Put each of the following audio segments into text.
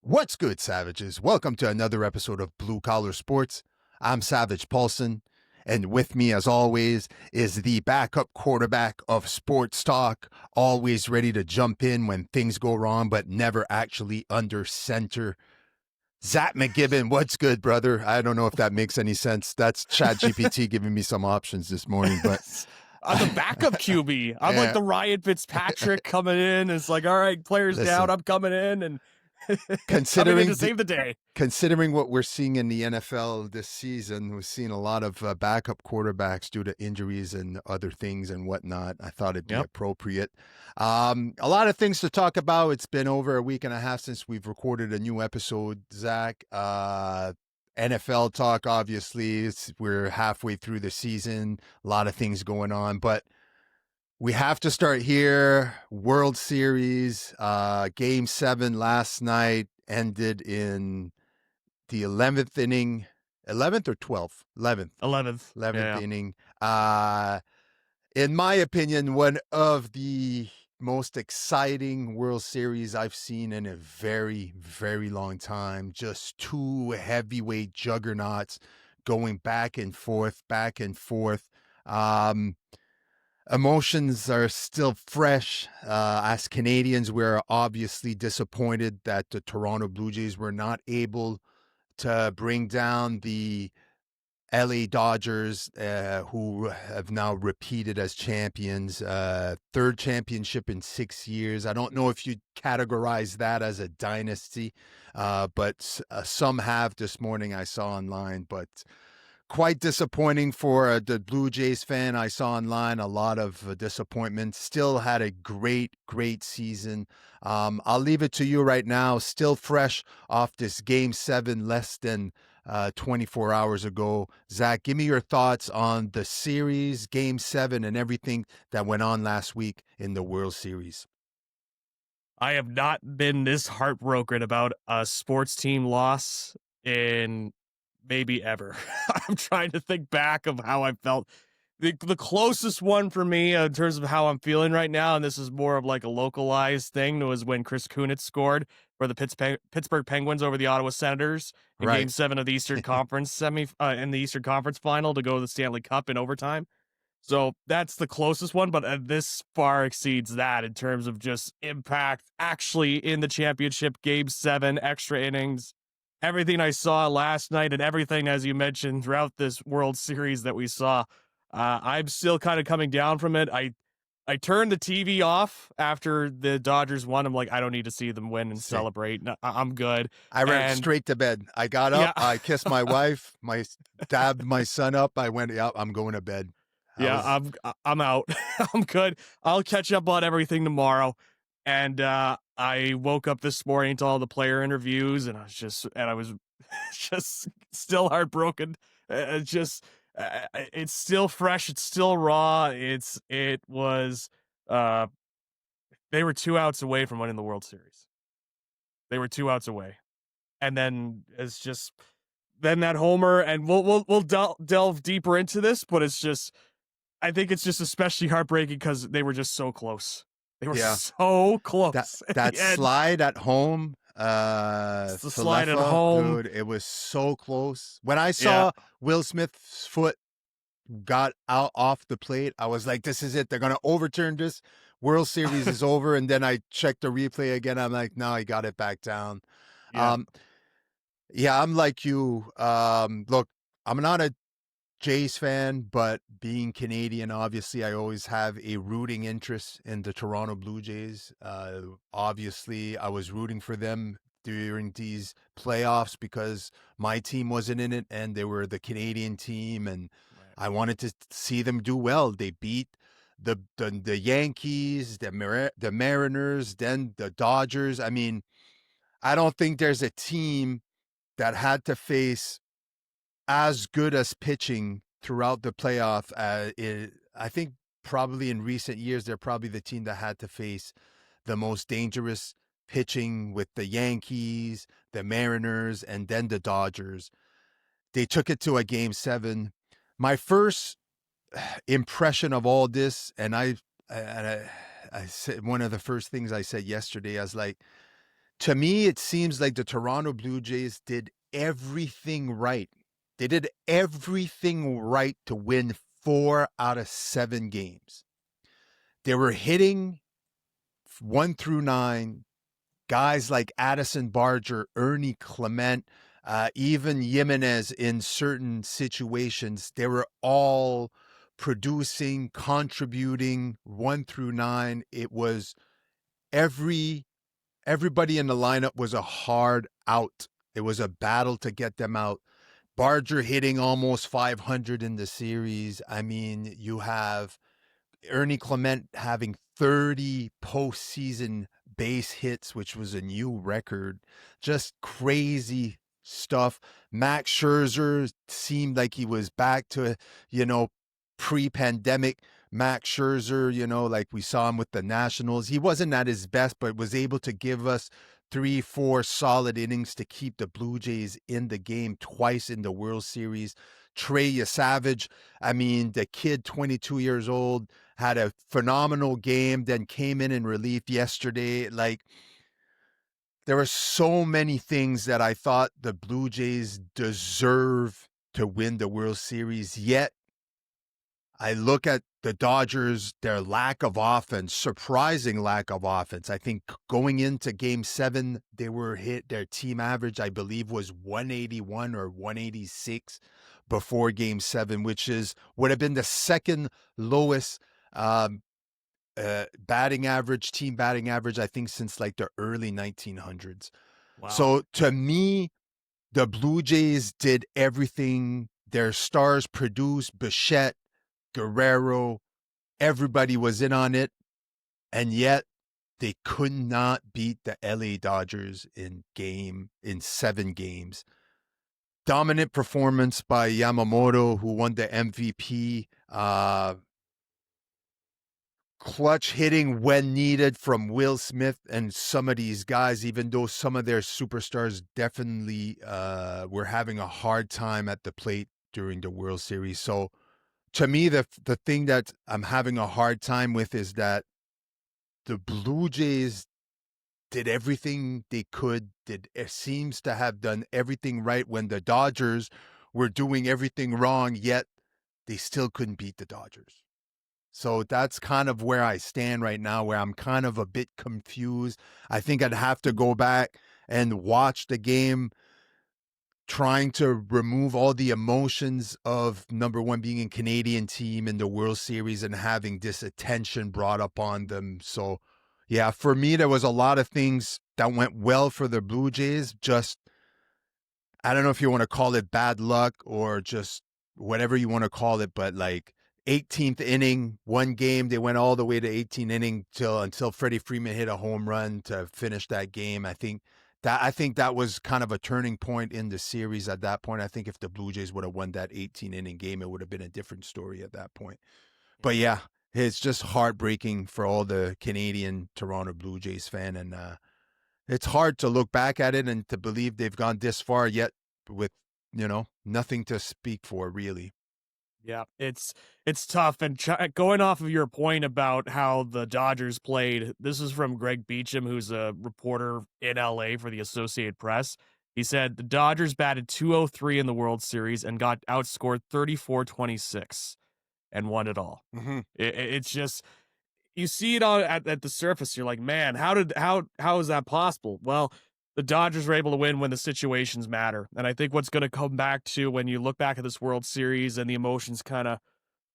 What's good, Savages? Welcome to another episode of Blue Collar Sports. I'm Savage Paulson, and with me, as always, is the backup quarterback of Sports Talk, always ready to jump in when things go wrong, but never actually under center. Zach McGibbon, what's good, brother? I don't know if that makes any sense. That's ChatGPT giving me some options this morning, but I'm the backup QB. I'm like the Ryan Fitzpatrick coming in. It's like, all right, players down, I'm coming in and coming in to save the day. Considering what we're seeing in the NFL this season, we've seen a lot of backup quarterbacks due to injuries and other things and whatnot. I thought it'd be appropriate. A lot of things to talk about. It's been over a week and a half since we've recorded a new episode, Zach. NFL talk, obviously. We're halfway through the season. A lot of things going on, but we have to start here. World Series, Game 7 last night ended in the 11th inning. 11th or 12th? 11th. 11th inning. In my opinion, one of the most exciting World Series I've seen in a very, very long time. Just two heavyweight juggernauts going back and forth. Emotions are still fresh. As Canadians, we're obviously disappointed that the Toronto Blue Jays were not able to bring down the LA Dodgers, who have now repeated as champions, third championship in 6 years. I don't know if you'd categorize that as a dynasty, but some have this morning I saw online, but quite disappointing for the Blue Jays fan. I saw online a lot of disappointment. Still had a great season. I'll leave it to you right now. Still fresh off this Game 7 less than 24 hours ago. Zach, give me your thoughts on the series, Game 7, and everything that went on last week in the World Series. I have not been this heartbroken about a sports team loss in maybe ever. I'm trying to think back of how I felt. The closest one for me in terms of how I'm feeling right now, and this is more of like a localized thing, was when Chris Kunitz scored for the Pittsburgh Penguins over the Ottawa Senators in Game 7 of the Eastern Conference in the Eastern Conference Final to go to the Stanley Cup in overtime. So that's the closest one, but this far exceeds that in terms of just impact actually in the championship. Game 7, extra innings. Everything I saw last night and everything, as you mentioned, throughout this World Series that we saw, I'm still kind of coming down from it. I turned the TV off after the Dodgers won. I'm like, I don't need to see them win and celebrate. No, I'm good. I ran straight to bed. I got up. I kissed my wife. Dabbed my son up. I went, I'm going to bed. I'm out. I'm good. I'll catch up on everything tomorrow. And I woke up this morning to all the player interviews, and I was just still heartbroken. It's still fresh. It's still raw. They were 2 outs away from winning the World Series. They were 2 outs away, and then then that homer, and we'll delve deeper into this, but I think it's just especially heartbreaking because they were just so close. They were so close. That slide at home. The slide at home. Dude, it was so close. When I saw Will Smith's foot got out off the plate, I was like, this is it. They're going to overturn this. World Series is over. And then I checked the replay again. I'm like, no, he got it back down. I'm like you. Look, I'm not a Jays fan, but being Canadian, obviously, I always have a rooting interest in the Toronto Blue Jays. Obviously, I was rooting for them during these playoffs because my team wasn't in it and they were the Canadian team, and I wanted to see them do well. They beat the Yankees, the Mariners, then the Dodgers. I mean, I don't think there's a team that had to face as good as pitching throughout the playoff. I think probably in recent years, they're probably the team that had to face the most dangerous pitching with the Yankees, the Mariners, and then the Dodgers. They took it to a Game 7. My first impression of all this, and I said one of the first things I said yesterday, I was like, To me, it seems like the Toronto Blue Jays did everything right. They did everything right to win 4 out of 7 games. They were hitting 1 through 9, guys like Addison Barger, Ernie Clement, even Jimenez in certain situations. They were all producing, contributing 1 through 9. It was everybody in the lineup was a hard out. It was a battle to get them out. Barger hitting almost 500 in the series. I mean, you have Ernie Clement having 30 postseason base hits, which was a new record. Just crazy stuff. Max Scherzer seemed like he was back to, you know, pre-pandemic Max Scherzer, you know, like we saw him with the Nationals. He wasn't at his best, but was able to give us 3-4 solid innings to keep the Blue Jays in the game twice in the World Series. Trey Savage, I mean, the kid, 22 years old, had a phenomenal game, then came in relief yesterday. Like, there were so many things that I thought the Blue Jays deserve to win the World Series. Yet, I look at the Dodgers, their lack of offense, surprising lack of offense. I think going into game 7, they were hit, their team average, I believe, was 181 or 186 before game 7, which would have been the second lowest batting average, team batting average, I think, since like the early 1900s. Wow. So to me, the Blue Jays did everything. Their stars produced. Bichette, Guerrero, everybody was in on it, and yet they could not beat the LA Dodgers in 7 games. Dominant performance by Yamamoto, who won the MVP. Clutch hitting when needed from Will Smith and some of these guys, even though some of their superstars definitely were having a hard time at the plate during the World Series. So to me, the thing that I'm having a hard time with is that the Blue Jays did everything they could, it seems to have done everything right when the Dodgers were doing everything wrong, yet they still couldn't beat the Dodgers. So that's kind of where I stand right now, where I'm kind of a bit confused. I think I'd have to go back and watch the game, trying to remove all the emotions of, number one, being a Canadian team in the World Series and having this attention brought up on them. So, yeah, for me, there was a lot of things that went well for the Blue Jays. Just, I don't know if you want to call it bad luck or just whatever you want to call it, but like 18th inning, one game, they went all the way to 18th inning until Freddie Freeman hit a home run to finish that game. I think that was kind of a turning point in the series at that point. I think if the Blue Jays would have won that 18-inning game, it would have been a different story at that point. But yeah, it's just heartbreaking for all the Canadian Toronto Blue Jays fan, and it's hard to look back at it and to believe they've gone this far yet with, nothing to speak for, really. Yeah, it's tough. And going off of your point about how the Dodgers played, this is from Greg Beecham, who's a reporter in LA for the Associated Press. He said the Dodgers batted 203 in the World Series and got outscored 34-26 and won it all. Mm-hmm. It's just, you see it all at the surface. You're like, man, how is that possible? Well, the Dodgers were able to win when the situations matter. And I think what's going to come back to when you look back at this World Series and the emotions kind of,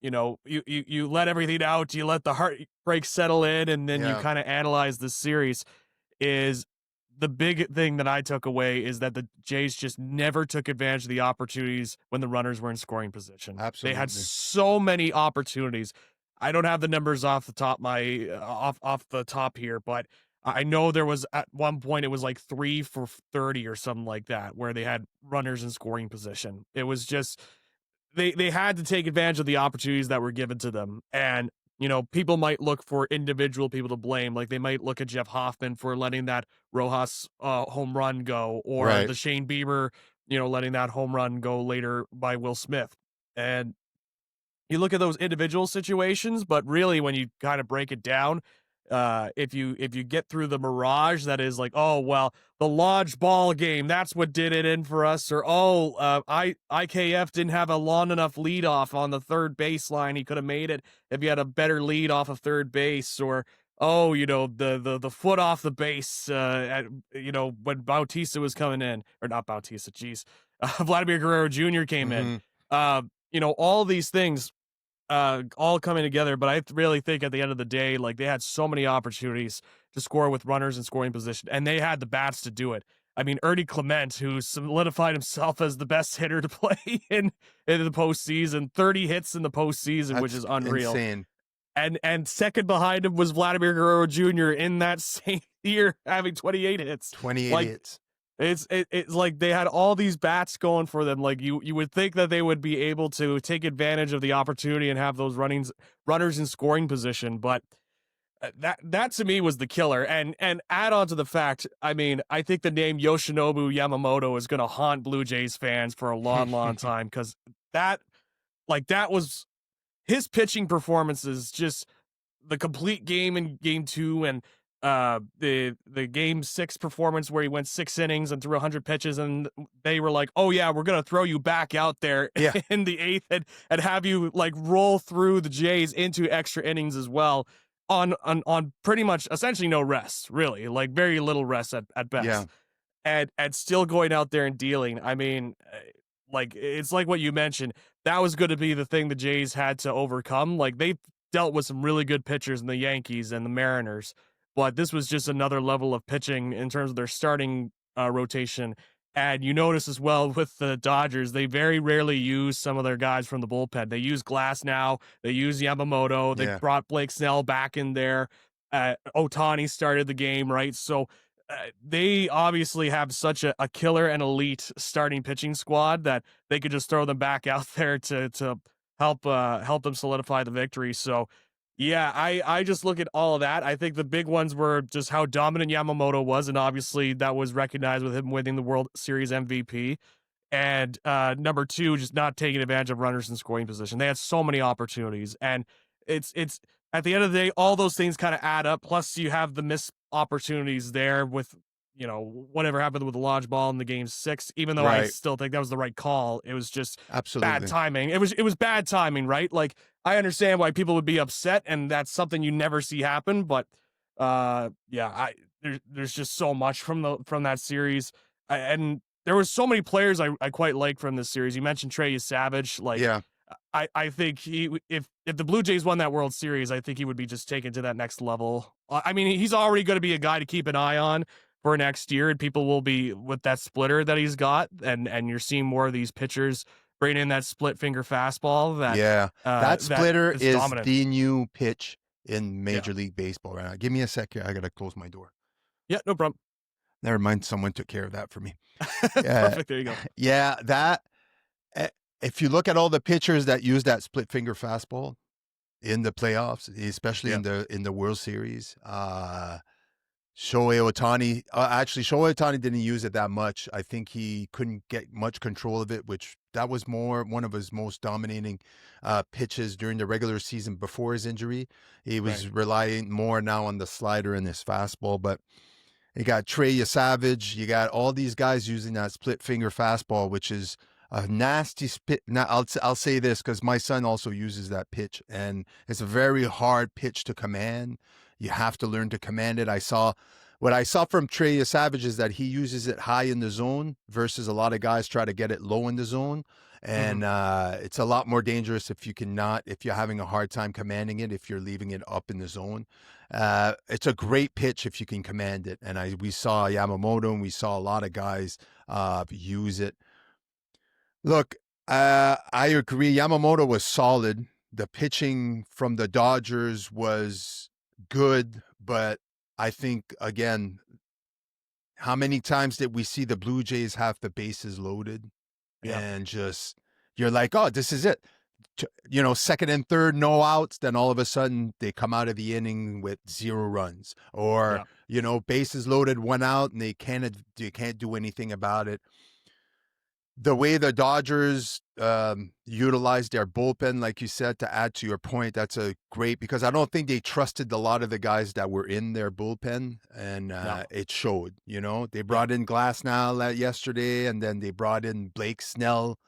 you let everything out, you let the heartbreak settle in, and then you Yeah, kind of analyze the series. Is the big thing that I took away is that the Jays just never took advantage of the opportunities when the runners were in scoring position. They had absolutely. so many opportunities. I don't have the numbers off the top off the top here, but I know there was at one point it was like 3 for 30 or something like that where they had runners in scoring position. It was just they had to take advantage of the opportunities that were given to them. And people might look for individual people to blame. Like they might look at Jeff Hoffman for letting that Rojas home run go, or Right. the Shane Bieber, letting that home run go later by Will Smith. And you look at those individual situations, but really when you kind of break it down, if you get through the mirage that is like, oh well, the lodge ball game, that's what did it in for us, or oh, IKF didn't have a long enough lead off on the third baseline, he could have made it if he had a better lead off of third base, or oh, the foot off the base, when Bautista was coming in, or not Bautista, geez, Vladimir Guerrero Jr. came in. Mm-hmm. All these things all coming together. But I really think at the end of the day, like they had so many opportunities to score with runners in scoring position, and they had the bats to do it. I mean, Ernie Clement, who solidified himself as the best hitter to play in the postseason, 30 hits in the postseason, which That's is unreal. insane. And second behind him was Vladimir Guerrero Jr. in that same year, having 28 hits. 28 Like hits. it's like they had all these bats going for them. Like you would think that they would be able to take advantage of the opportunity and have those runners in scoring position, but that to me was the killer. And add on to the fact, I mean, I think the name Yoshinobu Yamamoto is going to haunt Blue Jays fans for a long, long time, because that was his pitching performances, just the complete game in game 2, and the game 6 performance where he went 6 innings and threw 100 pitches, and they were like, oh yeah, we're gonna throw you back out there in the 8th and have you like roll through the Jays into extra innings as well, on pretty much essentially no rest, really, like very little rest at best. Yeah. And still going out there and dealing. I mean, like it's like what you mentioned, that was going to be the thing the Jays had to overcome. Like they dealt with some really good pitchers in the Yankees and the Mariners, but this was just another level of pitching in terms of their starting rotation. And you notice as well with the Dodgers, they very rarely use some of their guys from the bullpen. They use Glass now. They use Yamamoto. They brought Blake Snell back in there. Otani started the game, right? So they obviously have such a killer and elite starting pitching squad that they could just throw them back out there to help them solidify the victory. So yeah, I just look at all of that. I think the big ones were just how dominant Yamamoto was, and obviously that was recognized with him winning the World Series MVP. And number 2, just not taking advantage of runners in scoring position. They had so many opportunities, and it's at the end of the day, all those things kind of add up. Plus, you have the missed opportunities there with whatever happened with the lodge ball in the game 6. Even though I still think that was the right call, it was just bad timing. It was bad timing, right? Like I understand why people would be upset, and that's something you never see happen. But there's just so much from that series, and there was so many players I quite like from this series. You mentioned Trey Savage. Like, I think if the Blue Jays won that World Series, I think he would be just taken to that next level. I mean, he's already going to be a guy to keep an eye on for next year, and people will be with that splitter that he's got, and you're seeing more of these pitchers bring in that split finger fastball. That splitter is dominant. the new pitch in Major League Baseball right now. Give me a sec here. I gotta close my door. Yeah, no problem. Never mind. Someone took care of that for me. Perfect. There you go. Yeah, that. If you look at all the pitchers that use that split finger fastball in the playoffs, especially in the World Series, Shohei Ohtani. Actually, Shohei Ohtani didn't use it that much. I think he couldn't get much control of it, which that was one of his most dominating pitches during the regular season before his injury. He was relying more now on the slider and his fastball, but. You got Trey Savage. You got all these guys using that split finger fastball, which is a nasty spit. Now, I'll say this because my son also uses that pitch, and it's a very hard pitch to command. You have to learn to command it. What I saw from Trey Savage is that he uses it high in the zone versus a lot of guys try to get it low in the zone. And it's a lot more dangerous if you're having a hard time commanding it, if you're leaving it up in the zone. It's a great pitch if you can command it. And we saw Yamamoto and we saw a lot of guys use it. Look, I agree. Yamamoto was solid. The pitching from the Dodgers was good, but I think, again, how many times did we see the Blue Jays have the bases loaded? And just, you're like, oh, this is it. Second and third, no outs. Then all of a sudden they come out of the inning with 0 runs, or, bases loaded, 1 out, and you can't do anything about it. the way the Dodgers utilized their bullpen, like you said, to add to your point, that's a great, because I don't think they trusted a lot of the guys that were in their bullpen, and No. it showed. They Yeah. brought in Glasnow yesterday, and then they brought in Blake Snell,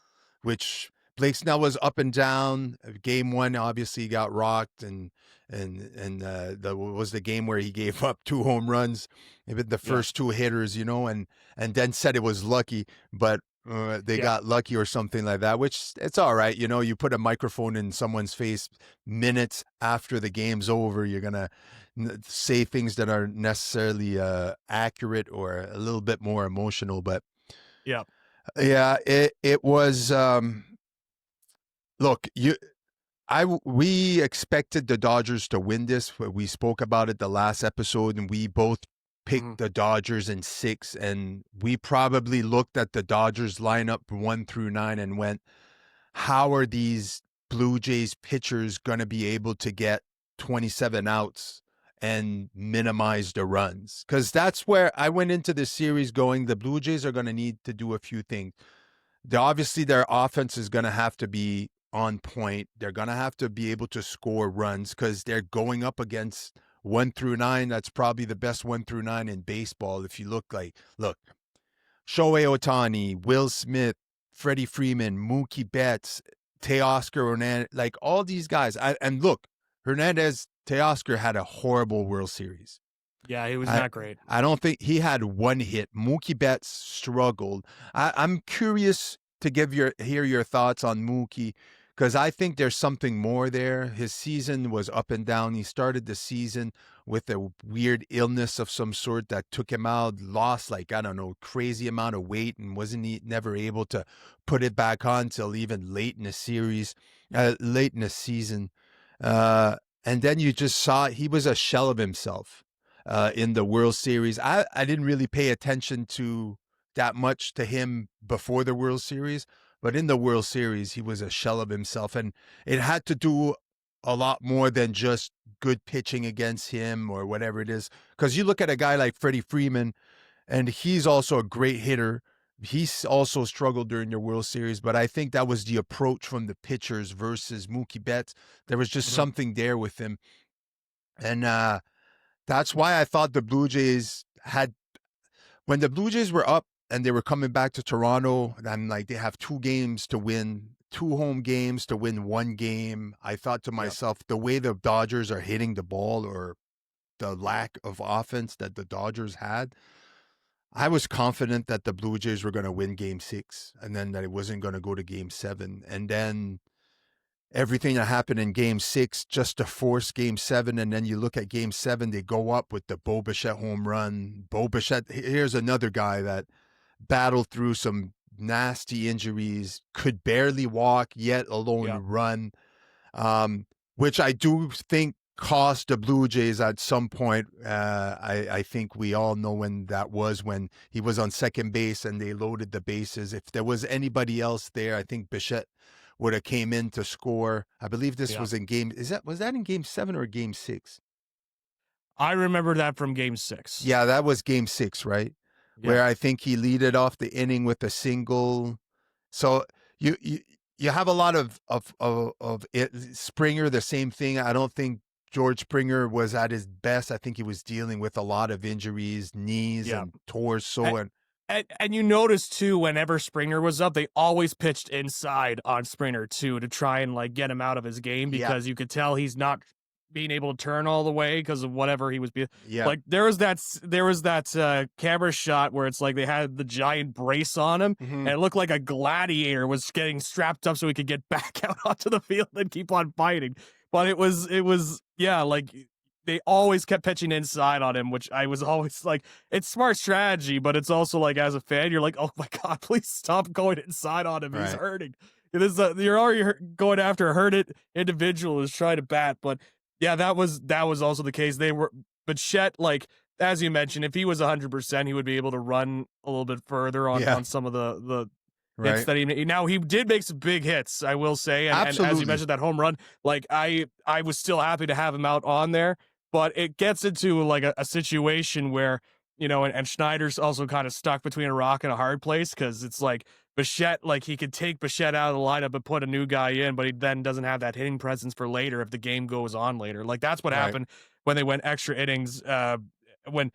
which Blake Snell was up and down. Game one, obviously, he got rocked, and was the game where he gave up 2 home runs, the Yeah. first 2 hitters, and then said it was lucky, but they Yeah. got lucky or something like that, which it's all right. You put a microphone in someone's face minutes after the game's over, you're going to say things that aren't necessarily accurate or a little bit more emotional. But Yeah. yeah, it was, look, we expected the Dodgers to win this. We spoke about it the last episode, and we both picked the Dodgers in 6, and we probably looked at the Dodgers lineup 1 through 9 and went, how are these Blue Jays pitchers going to be able to get 27 outs and minimize the runs? Because that's where I went into this series going, the Blue Jays are going to need to do a few things. Obviously, their offense is going to have to be on point. They're going to have to be able to score runs because they're going up against 1 through 9. That's probably the best 1 through 9 in baseball. If you look, Shohei Ohtani, Will Smith, Freddie Freeman, Mookie Betts, Teoscar Hernandez, like all these guys. And look, Hernandez, Teoscar had a horrible World Series. Yeah, he was not great. I don't think he had 1 hit. Mookie Betts struggled. I'm curious to hear your thoughts on Mookie, because I think there's something more there. His season was up and down. He started the season with a weird illness of some sort that took him out, lost crazy amount of weight, and never able to put it back on till even late in the season. And then you just saw he was a shell of himself. In the World Series, I didn't really pay attention to that much to him before the World Series, but in the World Series, he was a shell of himself, and it had to do a lot more than just good pitching against him or whatever it is. Because you look at a guy like Freddie Freeman, and he's also a great hitter. He's also struggled during the World Series, but I think that was the approach from the pitchers versus Mookie Betts. There was just something there with him, and that's why I thought the Blue Jays when the Blue Jays were up and they were coming back to Toronto, and they have 2 games to win, 2 home games to win 1 game. I thought to myself, the way the Dodgers are hitting the ball, or the lack of offense that the Dodgers had, I was confident that the Blue Jays were going to win Game 6, and then that it wasn't going to go to Game 7. And then everything that happened in Game 6 just to force Game 7, and then you look at Game 7, they go up with the Bo Bichette home run. Bo Bichette, here's another guy that battled through some nasty injuries, could barely walk, yet alone run, which I do think cost the Blue Jays at some point. I think we all know when that was, when he was on second base and they loaded the bases. If there was anybody else there, I think Bichette would have came in to score. I believe this was in was that in Game 7 or Game 6? I remember that from Game 6. Yeah, that was Game 6, right? Yeah. Where I think he leaded off the inning with a single. So you have a lot of it. Springer, the same thing. I don't think George Springer was at his best. I think he was dealing with a lot of injuries, knees and torso, and you notice too, whenever Springer was up, they always pitched inside on Springer too, to try and get him out of his game, because you could tell he's not being able to turn all the way because of whatever he was being. There was that camera shot where it's they had the giant brace on him, and it looked like a gladiator was getting strapped up so he could get back out onto the field and keep on fighting. But it was they always kept pitching inside on him, which I was always it's smart strategy, but it's also as a fan, you're oh my God, please stop going inside on him. Right. He's hurting. You're already going after a hurt individual who's trying to bat. But yeah, that was also the case. But Chet, as you mentioned, if he was 100%, he would be able to run a little bit further on some of the hits that he made. Now, he did make some big hits, I will say. And as you mentioned, that home run, I was still happy to have him out on there. But it gets into a situation where and Schneider's also kind of stuck between a rock and a hard place because it's like Bichette, like he could take Bichette out of the lineup and put a new guy in, but he then doesn't have that hitting presence for later if the game goes on later. Like that's what Right. happened when they went extra innings. When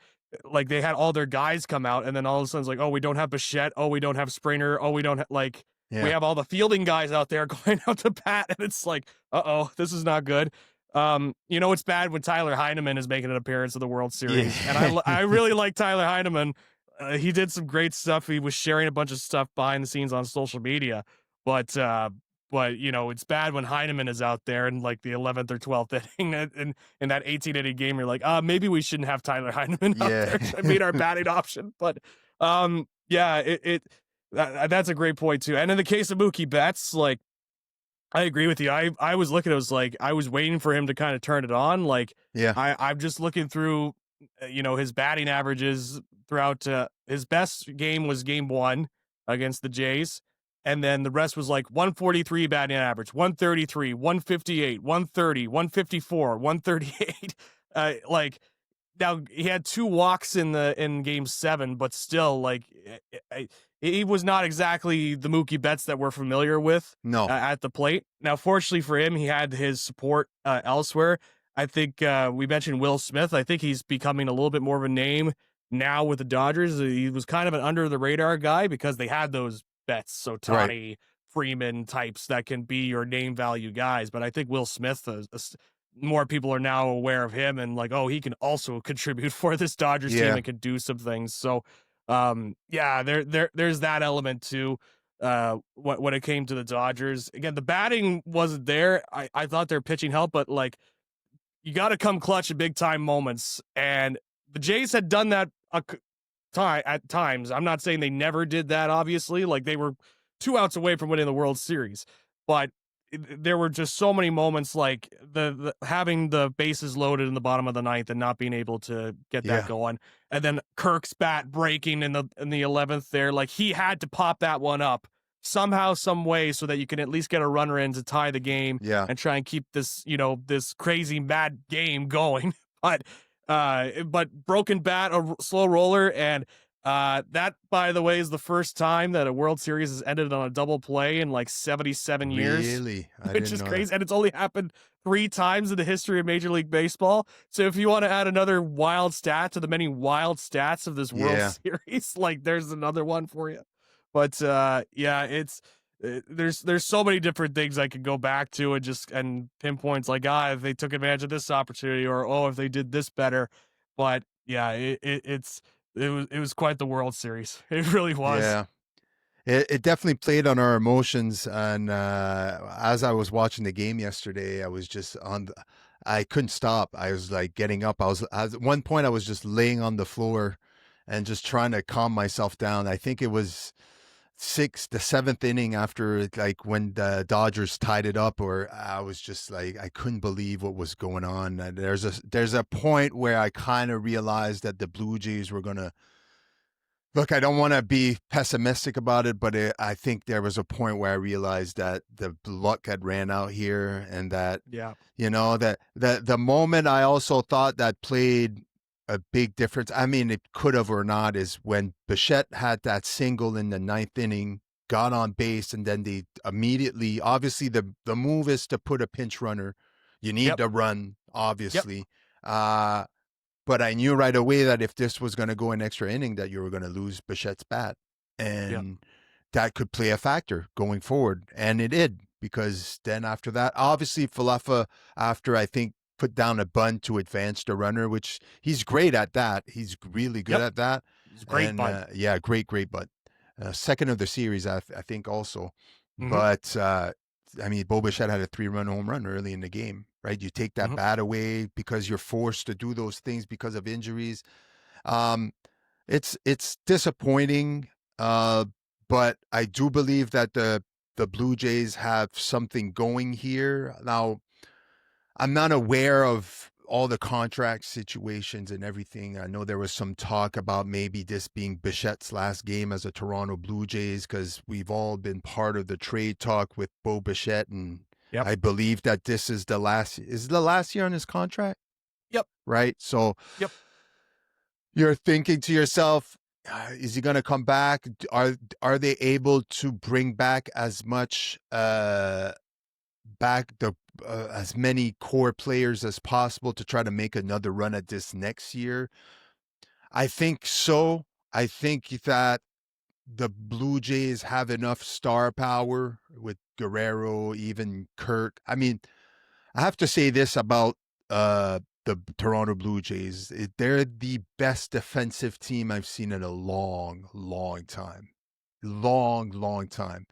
like they had all their guys come out, and then all of a sudden it's like, oh, we don't have Bichette, oh, we don't have Springer, oh, we don't like we Yeah. have all the fielding guys out there going out to bat, and it's like, oh, this is not good. It's bad when Tyler Heineman is making an appearance in the World Series, and Yeah. I really like Tyler Heineman. He did some great stuff. He was sharing a bunch of stuff behind the scenes on social media, but it's bad when Heineman is out there in like the 11th or 12th inning in that 18 inning game. You're like, maybe we shouldn't have Tyler Heineman out Yeah. there to meet our batting option. But that's a great point too. And in the case of Mookie Betts, like I agree with you. I was looking, it was like I was waiting for him to kind of turn it on. Like Yeah. I'm just looking through, his batting averages throughout. His best game was game 1 against the Jays, and then the rest was like 143 batting average, 133, 158, 130, 154, 138. Like now he had 2 walks in game 7, but still, like he was not exactly the Mookie Betts that we're familiar with No. at the plate. Now, fortunately for him, he had his support elsewhere. I think we mentioned Will Smith. I think he's becoming a little bit more of a name now with the Dodgers. He was kind of an under the radar guy because they had those Betts, so Right. Tani, Freeman types that can be your name value guys. But I think Will Smith, more people are now aware of him and like, oh, he can also contribute for this Dodgers team Yeah. and can do some things. So, there's that element too. When it came to the Dodgers, again, the batting wasn't there. I thought their pitching helped, but like you got to come clutch in big time moments, and the Jays had done that at times. I'm not saying they never did that. Obviously, like they were 2 outs away from winning the World Series, but there were just so many moments like the having the bases loaded in the bottom of the 9th and not being able to get that Yeah. going, and then Kirk's bat breaking in the 11th there. Like he had to pop that one up somehow, some way, so that you can at least get a runner in to tie the game Yeah. and try and keep this this crazy mad game going. But broken bat, a slow roller, and that, by the way, is the first time that a World Series has ended on a double play in like 77 years, Really? I which didn't is know that. crazy. And it's only happened 3 times in the history of Major League Baseball. So if you want to add another wild stat to the many wild stats of this World Yeah. Series, like there's another one for you. But it's there's so many different things I could go back to and pinpoints like, if they took advantage of this opportunity, or if they did this better. But yeah, it was quite the World Series. It really was. Yeah. It definitely played on our emotions, and as I was watching the game yesterday, I was just I couldn't stop. I was like getting up. At one point I was just laying on the floor and just trying to calm myself down. I think it was the 7th inning after, like when the Dodgers tied it up, or I was just like, I couldn't believe what was going on. And there's a point where I kind of realized that the Blue Jays were gonna. Look, I don't want to be pessimistic about it, but I think there was a point where I realized that the luck had ran out here, and that Yeah. that the moment I also thought that played a big difference. I mean, it could have or not, is when Bichette had that single in the 9th inning, got on base, and then they immediately, obviously, the move is to put a pinch runner. You need Yep. to run, obviously. But I knew right away that if this was going to go an extra inning, that you were going to lose Bichette's bat. Yep. And that could play a factor going forward. And it did, because then after that, obviously Falefa, after I think put down a bunt to advance the runner, which he's great at that. He's really good at that. It's a great And bunt. yeah, great bunt. Second of the series, I think also. Mhm. But I mean, Bo Bichette had a 3-run home run early in the game, right? You take that Mhm. bat away because you're forced to do those things because of injuries. It's disappointing, but I do believe that the Blue Jays have something going here. Now, I'm not aware of all the contract situations and everything. I know there was some talk about maybe this being Bichette's last game as a Toronto Blue Jays, because we've all been part of the trade talk with Bo Bichette, and Yep. I believe that this is the last year on his contract. Yep. Right. So Yep. You're thinking to yourself, is he going to come back? Are they able to bring back as much back the as many core players as possible to try to make another run at this next year? I think so. I think that the Blue Jays have enough star power with Guerrero, even Kirk. I mean, I have to say this about the Toronto Blue Jays. They're the best defensive team I've seen in a long, long time. Long, long time.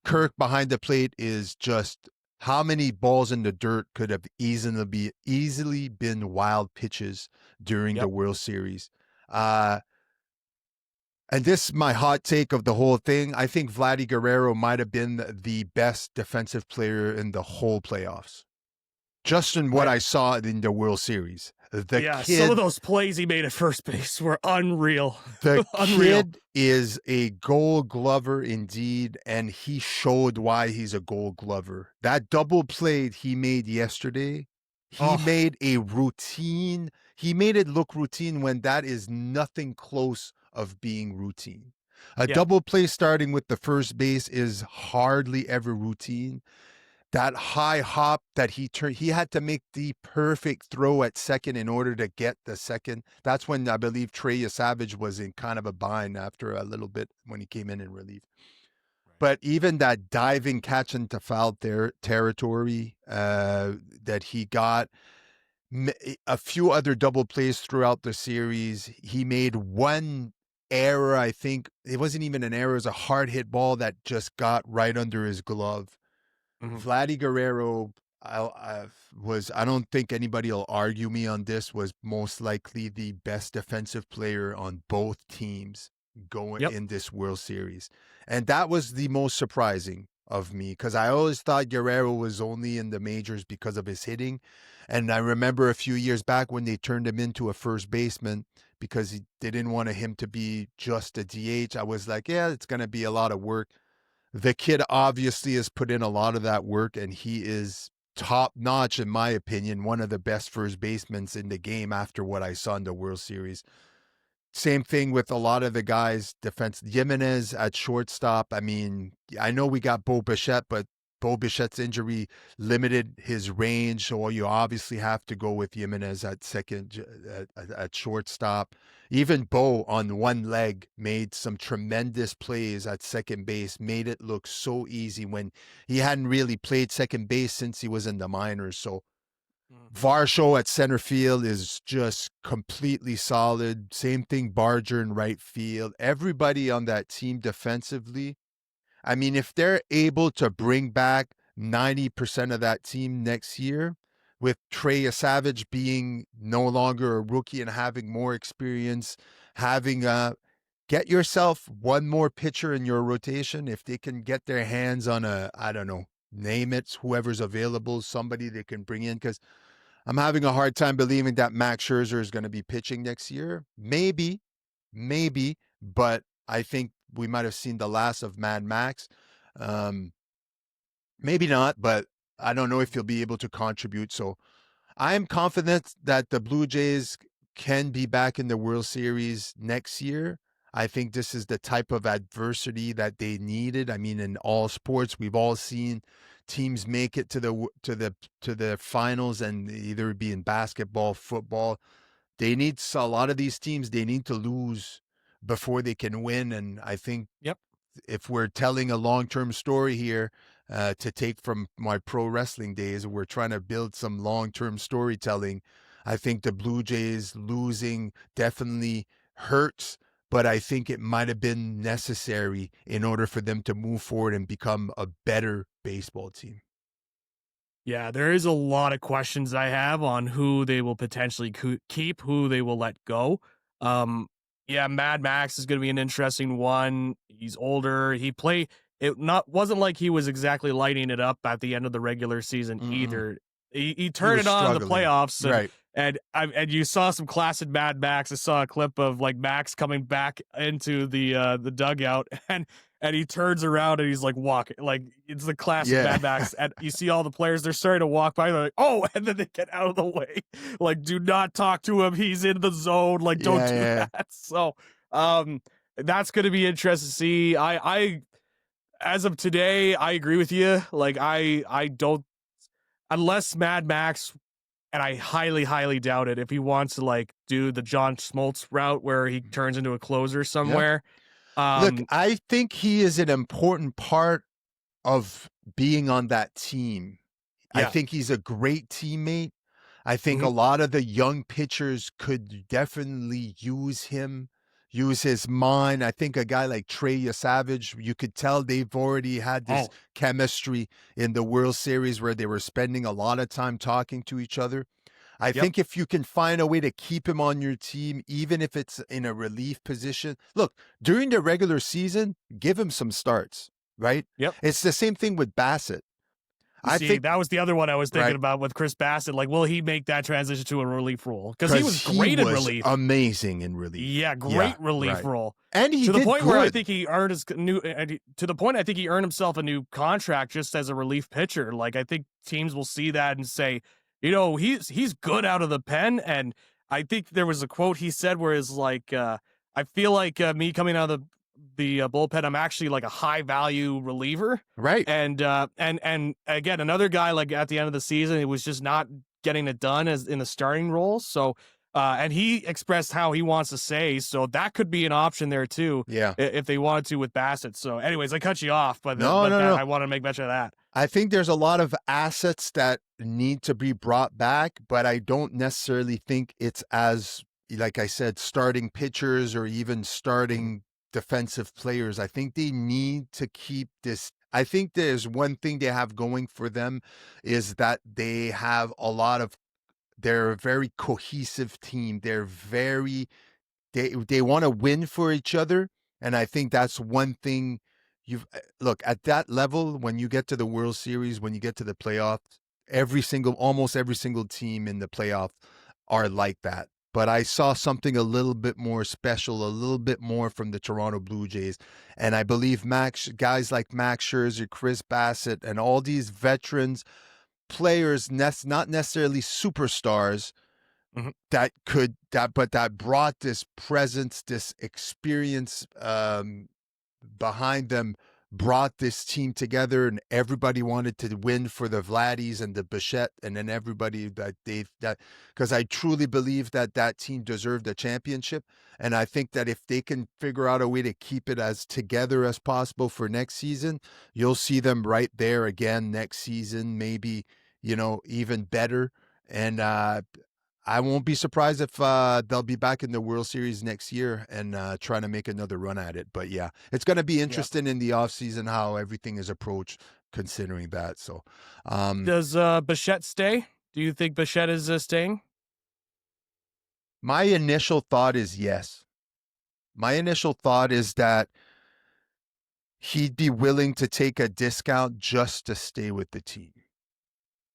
Kirk behind the plate is just how many balls in the dirt could have easily been wild pitches during the Yep. World Series. Uh, and this is my hot take of the whole thing. I think Vladdy Guerrero might have been the best defensive player in the whole playoffs. Just in what I I saw in the World Series. Yeah, some of those plays he made at first base were unreal. The Unreal. kid is a Gold Glover indeed, and he showed why he's a Gold Glover. That double play he made yesterday, he Oh, made a routine. He made it look routine when that is nothing close of being routine. A yeah. double play starting with the first base is hardly ever routine. That high hop that he had to make the perfect throw at second in order to get the second. That's when I believe Trey Savage was in kind of a bind after a little bit when he came in relief. But even that diving catch into foul territory that he got, a few other double plays throughout the series. He made one error. I think it wasn't even an error; it was a hard hit ball that just got right under his glove. Mhm. Vladdy Guerrero, I don't think anybody will argue me on this, was most likely the best defensive player on both teams going Yep. in this World Series. And that was the most surprising of me because I always thought Guerrero was only in the majors because of his hitting. And I remember a few years back when they turned him into a first baseman because they didn't want him to be just a DH. I was like, yeah, it's going to be a lot of work. The kid obviously has put in a lot of that work, and he is top notch, in my opinion, one of the best first basemen in the game after what I saw in the World Series. Same thing with a lot of the guys, defense. Jimenez at shortstop. I mean, I know we got Bo Bichette, but Bo Bichette's injury limited his range, so you obviously have to go with Jimenez at second, at shortstop. Even Bo on one leg made some tremendous plays at second base, made it look so easy when he hadn't really played second base since he was in the minors. So Mhm. Varsho at center field is just completely solid. Same thing, Barger in right field. Everybody on that team defensively. I mean, if they're able to bring back 90% of that team next year, with Trey Savage being no longer a rookie and having more experience, having get yourself one more pitcher in your rotation. If they can get their hands on I don't know, name it, whoever's available, somebody they can bring in, because I'm having a hard time believing that Max Scherzer is going to be pitching next year. Maybe, but I think we might have seen the last of Mad Max. Um, Maybe not, but I don't know if he'll be able to contribute. So I am confident that the Blue Jays can be back in the World Series next year. I think this is the type of adversity that they needed. I mean, in all sports, we've all seen teams make it to the finals, and either be in basketball, football. They need a lot of these teams. They need to lose before they can win, and I think Yep. if we're telling a long-term story here, to take from my pro wrestling days, we're trying to build some long-term storytelling. I think the Blue Jays losing definitely hurts, but I think it might have been necessary in order for them to move forward and become a better baseball team. Yeah, there is a lot of questions I have on who they will potentially keep, who they will let go. Um, yeah, Mad Max is going to be an interesting one. He's older. It not wasn't like he was exactly lighting it up at the end of the regular season Mm-mm. either. He He turned was it on in the struggling. playoffs, Right. and you saw some classic Mad Max. I saw a clip of like Max coming back into the dugout, and he turns around and he's like walking, like it's the classic Yeah. Mad Max. And you see all the players, they're starting to walk by, they're like, oh, and then they get out of the way, like do not talk to him. He's in the zone, like don't Yeah, do yeah. that. So, that's going to be interesting to see. I as of today, I agree with you. Like I don't, unless Mad Max, and I highly, highly doubt it, if he wants to like do the John Smoltz route where he turns into a closer Yeah. somewhere. Look, Um, I think he is an important part of being on that team. I yeah. think he's a great teammate. I think a Mhm. lot of the young pitchers could definitely use him, use his mind. I think a guy like Trey Savage, you could tell they've already had this Oh, chemistry in the World Series where they were spending a lot of time talking to each other. I yep. think if you can find a way to keep him on your team, even if it's in a relief position, look, during the regular season, give him some starts, right? Yep. It's the same thing with Bassett. I See, think, that was the other one I was thinking right? about with Chris Bassett. Like, will he make that transition to a relief role? Because he Because was he great in was relief. amazing in relief. Yeah, Yeah, great relief right. role. And he To the did point where I good. think he earned his new, to the point I think he earned himself a new contract just as a relief pitcher. Like I think teams will see that and say, he's good out of the pen. And I think there was a quote he said where it's like, I feel like me coming out of the bullpen, I'm actually like a high value reliever. Right. And again, another guy like at the end of the season, it was just not getting it done as in the starting role. So and he expressed how he wants to say, so that could be an option there too, Yeah. if they wanted to with Bassett. So, anyways, I cut you off, but No, no, that no. I want to make mention of that. I think there's a lot of assets that need to be brought back, but I don't necessarily think it's as, like I said, starting pitchers or even starting defensive players. I think they need to keep this. I think there's one thing they have going for them is that they have a lot of, they're a very cohesive team. They want to win for each other, and I think that's one thing. You've look at that level when you get to the World Series, when you get to the playoffs, almost every single team in the playoff are like that. But I saw something a little bit more special, a little bit more from the Toronto Blue Jays, and I believe guys like Max Scherzer, Chris Bassett, and all these veterans players, not necessarily superstars, Mhm. that brought this presence, this experience behind them, brought this team together, and everybody wanted to win for the Vladdies and the Bichette, and then everybody that because I truly believe that that team deserved a championship, and I think that if they can figure out a way to keep it as together as possible for next season, you'll see them right there again next season, maybe even better. And I won't be surprised if they'll be back in the World Series next year and trying to make another run at it. But yeah, it's going to be Yeah. interesting in the offseason how everything is approached considering that. So, Does Bichette stay? Do you think Bichette is staying? my initial thought is yes. My initial thought is that he'd be willing to take a discount just to stay with the team.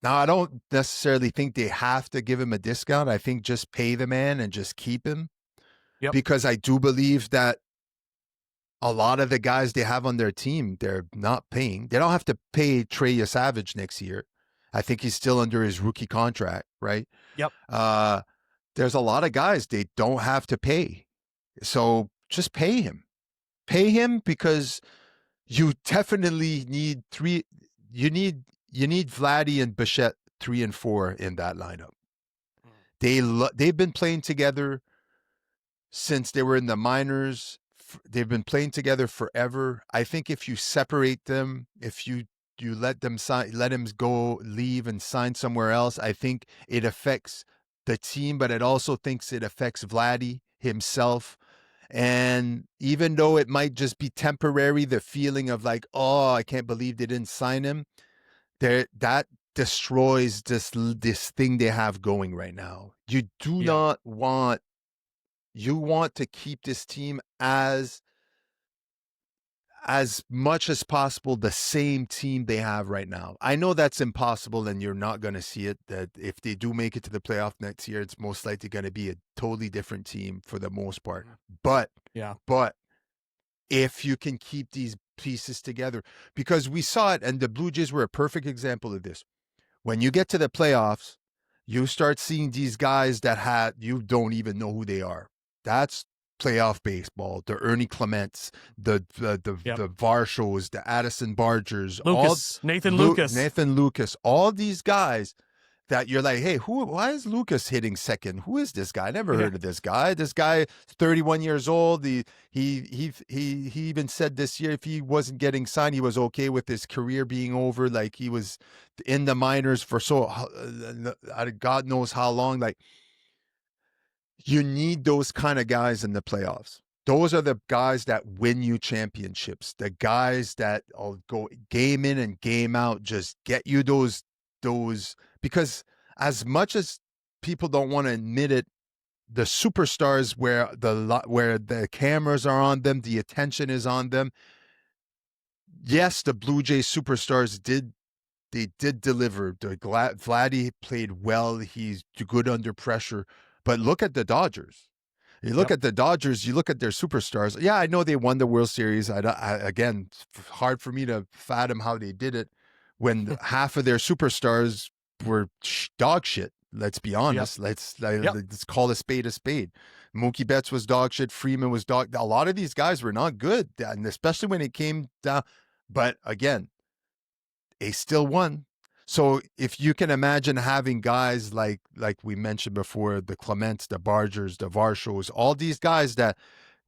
Now, I don't necessarily think they have to give him a discount. I think just pay the man and just keep him Yep. because I do believe that a lot of the guys they have on their team, they're not paying. They don't have to pay Trey Savage next year. I think he's still under his rookie contract, right? Yep. Uh, there's a lot of guys they don't have to pay. So just pay him. Pay him because you definitely need three. You need Vladdy and Bichette 3 and 4 in that lineup. They've been playing together since they were in the minors. They've been playing together forever. I think if you separate them, if you let them let him go, leave and sign somewhere else, I think it affects the team, but it also thinks it affects Vladdy himself. And even though it might just be temporary, the feeling of like, oh, I can't believe they didn't sign him, that destroys this thing they have going right now. You do Yeah. not want you want to keep this team as much as possible the same team they have right now. I know that's impossible and you're not going to see it. That if they do make it to the playoff next year, it's most likely going to be a totally different team for the most part. But Yeah. but if you can keep these pieces together, because we saw it, and the Blue Jays were a perfect example of this. When you get to the playoffs, you start seeing these guys that you don't even know who they are. That's playoff baseball. The Ernie Clements, Yep. the Varshos, the Addison Bargers, Nathan Lucas, all these guys that you're like, hey, why is Lucas hitting second? Who is this guy? I never heard of this guy. This guy, 31 years old. He even said this year if he wasn't getting signed, he was okay with his career being over. Like he was in the minors for God knows how long. Like you need those kind of guys in the playoffs. Those are the guys that win you championships. The guys that will go game in and game out, just get you those because as much as people don't want to admit it, the superstars where the cameras are on them, the attention is on them. Yes, the Blue Jays superstars did deliver. Vladdy played well. He's good under pressure. But look at the Dodgers. You look at the Dodgers, you look at their superstars. Yeah, I know they won the World Series. Again, hard for me to fathom how they did it when half of their superstars were dog shit. Let's be honest. Let's call a spade a spade. Mookie Betts was dog shit. Freeman was dog. A lot of these guys were not good, and especially when it came down. But again, they still won. So if you can imagine having guys like we mentioned before, the Clements, the Bargers, the Varshos, all these guys that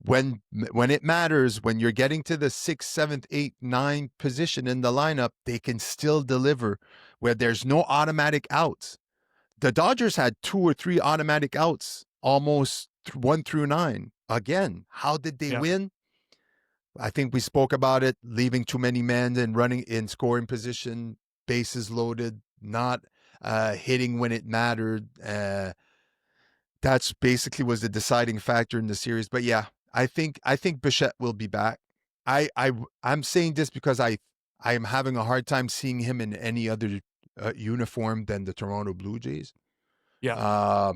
when it matters, when you're getting to the 6th, 7th, 8th, 9th position in the lineup, they can still deliver where there's no automatic outs. The Dodgers had 2 or 3 automatic outs, almost 1 through 9. Again, how did they win? I think we spoke about it, leaving too many men and running in scoring position, bases loaded, not hitting when it mattered. That's basically was the deciding factor in the series. But yeah, I think Bichette will be back. I'm saying this because I am having a hard time seeing him in any other uniform than the Toronto Blue Jays. Yeah.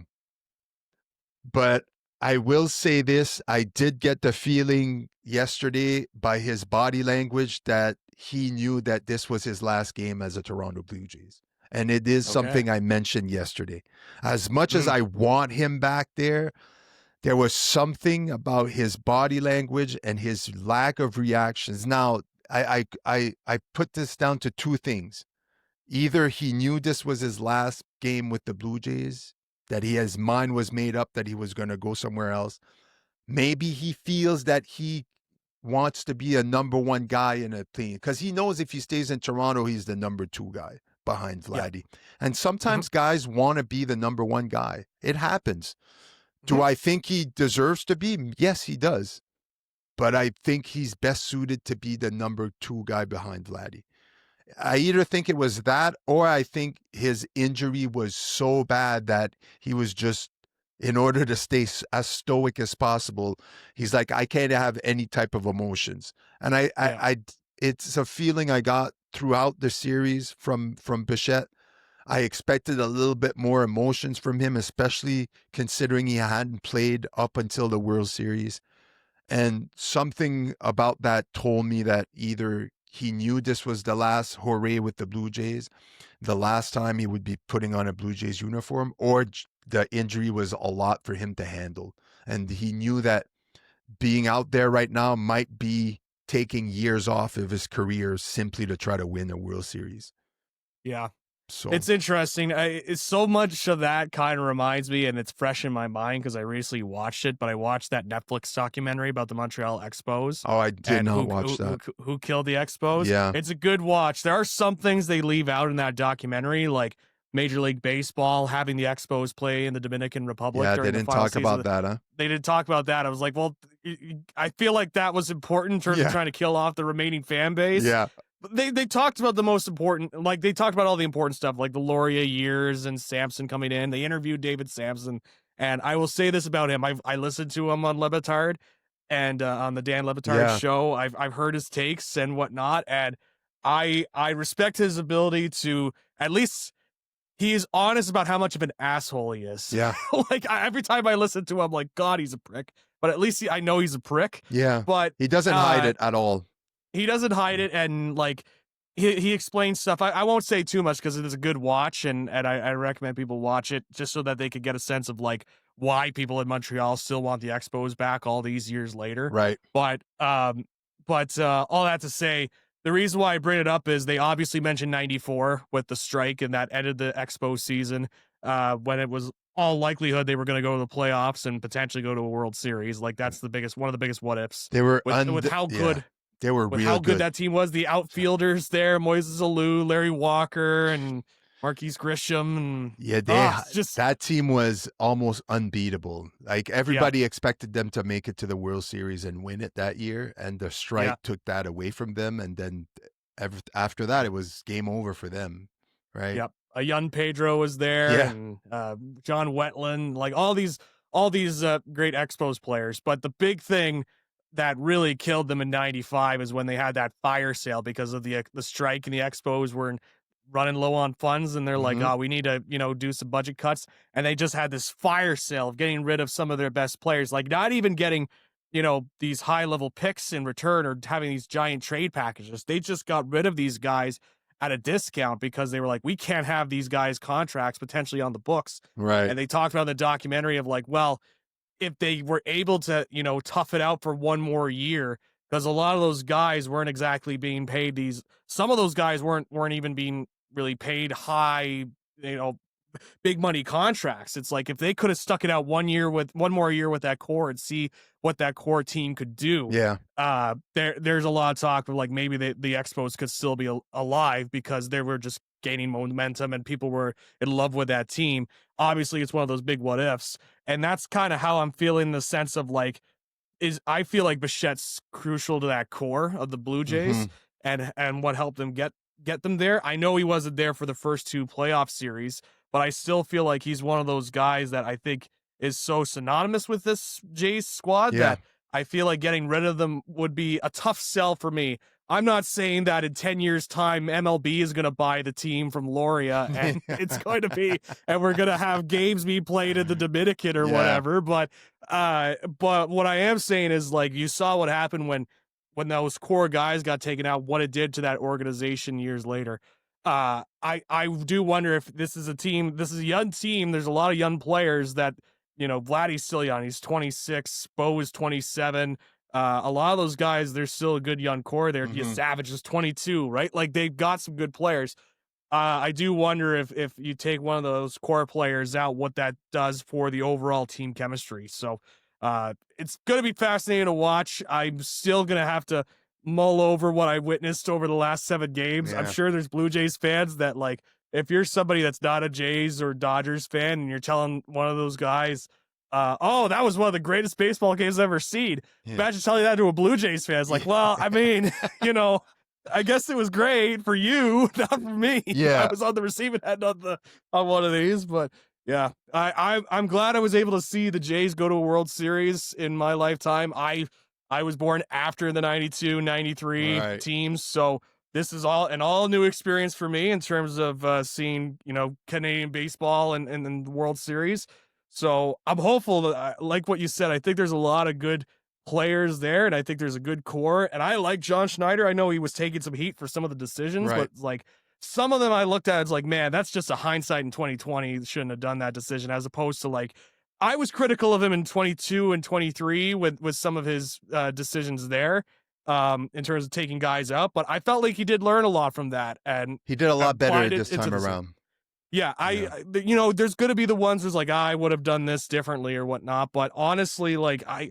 But I will say this, I did get the feeling yesterday by his body language that he knew that this was his last game as a Toronto Blue Jays. And it is something I mentioned yesterday. As much as I want him back there was something about his body language and his lack of reactions. Now, I put this down to 2 things. Either he knew this was his last game with the Blue Jays, that his mind was made up that he was going to go somewhere else. Maybe he feels that he wants to be a number 1 guy in a team because he knows if he stays in Toronto, he's the number 2 guy behind Vladdy. And sometimes guys want to be the number 1 guy. It happens. Do I think he deserves to be? Yes, he does. But I think he's best suited to be the number 2 guy behind Vladdy. I either think it was that or I think his injury was so bad that he was just, in order to stay as stoic as possible, he's like, I can't have any type of emotions. And it's a feeling I got throughout the series from Bichette. I expected a little bit more emotions from him, especially considering he hadn't played up until the World Series. And something about that told me that either he knew this was the last hooray with the Blue Jays, the last time he would be putting on a Blue Jays uniform, or the injury was a lot for him to handle. And he knew that being out there right now might be taking years off of his career simply to try to win a World Series. Yeah. So it's interesting. It's so much of that kind of reminds me, and it's fresh in my mind because I recently watched it, but I watched that Netflix documentary about the Montreal Expos. Oh, I did not watch that. Who killed the Expos? Yeah. It's a good watch. There are some things they leave out in that documentary, like Major League Baseball having the Expos play in the Dominican Republic. Yeah, during they the didn't final talk season. about that, huh? They didn't talk about that. I was like, well, I feel like that was important in terms of trying to kill off the remaining fan base. Yeah. They talked about the most important, like they talked about all the important stuff, like the Laurier years and Sampson coming in. They interviewed David Sampson, and I will say this about him: I listened to him on Le Batard. and on the Dan Levitard Yeah. show. I've heard his takes and whatnot, and I respect his ability to at least he's honest about how much of an asshole he is. Yeah. Like every time I listen to him, I'm like, God, he's a prick. But at least I know he's a prick. Yeah. But He doesn't hide it at all. he doesn't hide it, and like he explains stuff. I won't say too much because it is a good watch, and I recommend people watch it just so that they could get a sense of like why people in Montreal still want the Expos back all these years later. Right. But all that to say, the reason why I bring it up is they obviously mentioned '94 with the strike, and that ended the Expo season when it was all likelihood they were going to go to the playoffs and potentially go to a World Series. Like that's the biggest, one of the biggest what ifs. They were With how good they were with real how good good. that team was. The outfielders there, Moises Alou, Larry Walker, and Marquise Grisham, and Yeah, just that team was almost unbeatable. Like everybody expected them to make it to the World Series and win it that year, and the strike took that away from them. And then after that, it was game over for them, right? yep. A young Pedro was there, Yeah. and John Wetland, like all these great Expos players. But the big thing that really killed them in '95 is when they had that fire sale because of the strike, and the Expos were running low on funds, and they're like, Mhm. oh, we need to do some budget cuts, and they just had this fire sale of getting rid of some of their best players, like not even getting these high level picks in return or having these giant trade packages. They just got rid of these guys at a discount because they were like, we can't have these guys' contracts potentially on the books. Right. And they talked about in the documentary of like, well, if they were able to, tough it out for one more year, because a lot of those guys weren't exactly being paid some of those guys weren't even being really paid high, big money contracts. It's like if they could have stuck it out one more year with that core and see what that core team could do. Yeah. There's a lot of talk of like maybe the Expos could still be alive because they were just gaining momentum and people were in love with that team. Obviously, it's one of those big what ifs, and that's kind of how I'm feeling. The sense of like I feel like Bichette's crucial to that core of the Blue Jays, and what helped them get them there. I know he wasn't there for the first two playoff series, but I still feel like he's one of those guys that I think is so synonymous with this Jays squad that I feel like getting rid of them would be a tough sell for me. I'm not saying that in 10 years' time, MLB is going to buy the team from Loria and it's going to be, and we're going to have games be played in the Dominican or whatever. But what I am saying is like, you saw what happened when those core guys got taken out, what it did to that organization years later. I do wonder if this is a young team. There's a lot of young players that, Vladdy's still young. He's 26. Bo is 27. A lot of those guys, there's still a good young core there. Savage is 22, right? Like they've got some good players. I do wonder if you take one of those core players out, what that does for the overall team chemistry. So it's going to be fascinating to watch. I'm still going to have to mull over what I witnessed over the last 7 games. I'm sure there's Blue Jays fans that like, if you're somebody that's not a Jays or Dodgers fan and you're telling one of those guys, oh, that was one of the greatest baseball games I've ever seen. Imagine telling that to a Blue Jays fan. It's like, well, I mean, I guess it was great for you, not for me. Yeah. I was on the receiving end on one of these, but yeah, I'm glad I was able to see the Jays go to a World Series in my lifetime. I was born after the 92, 93 teams, so this is an all new experience for me in terms of seeing, Canadian baseball and the World Series. So I'm hopeful that, like what you said, I think there's a lot of good players there, and I think there's a good core. And I like John Schneider. I know he was taking some heat for some of the decisions, but like some of them I looked at, it's like, man, that's just a hindsight in 2020. Shouldn't have done that decision, as opposed to like, I was critical of him in 22 and 23 with some of his decisions there in terms of taking guys out. But I felt like he did learn a lot from that, and he did a lot better this time around. Yeah, there's going to be the ones who's like, I would have done this differently or whatnot. But honestly, like I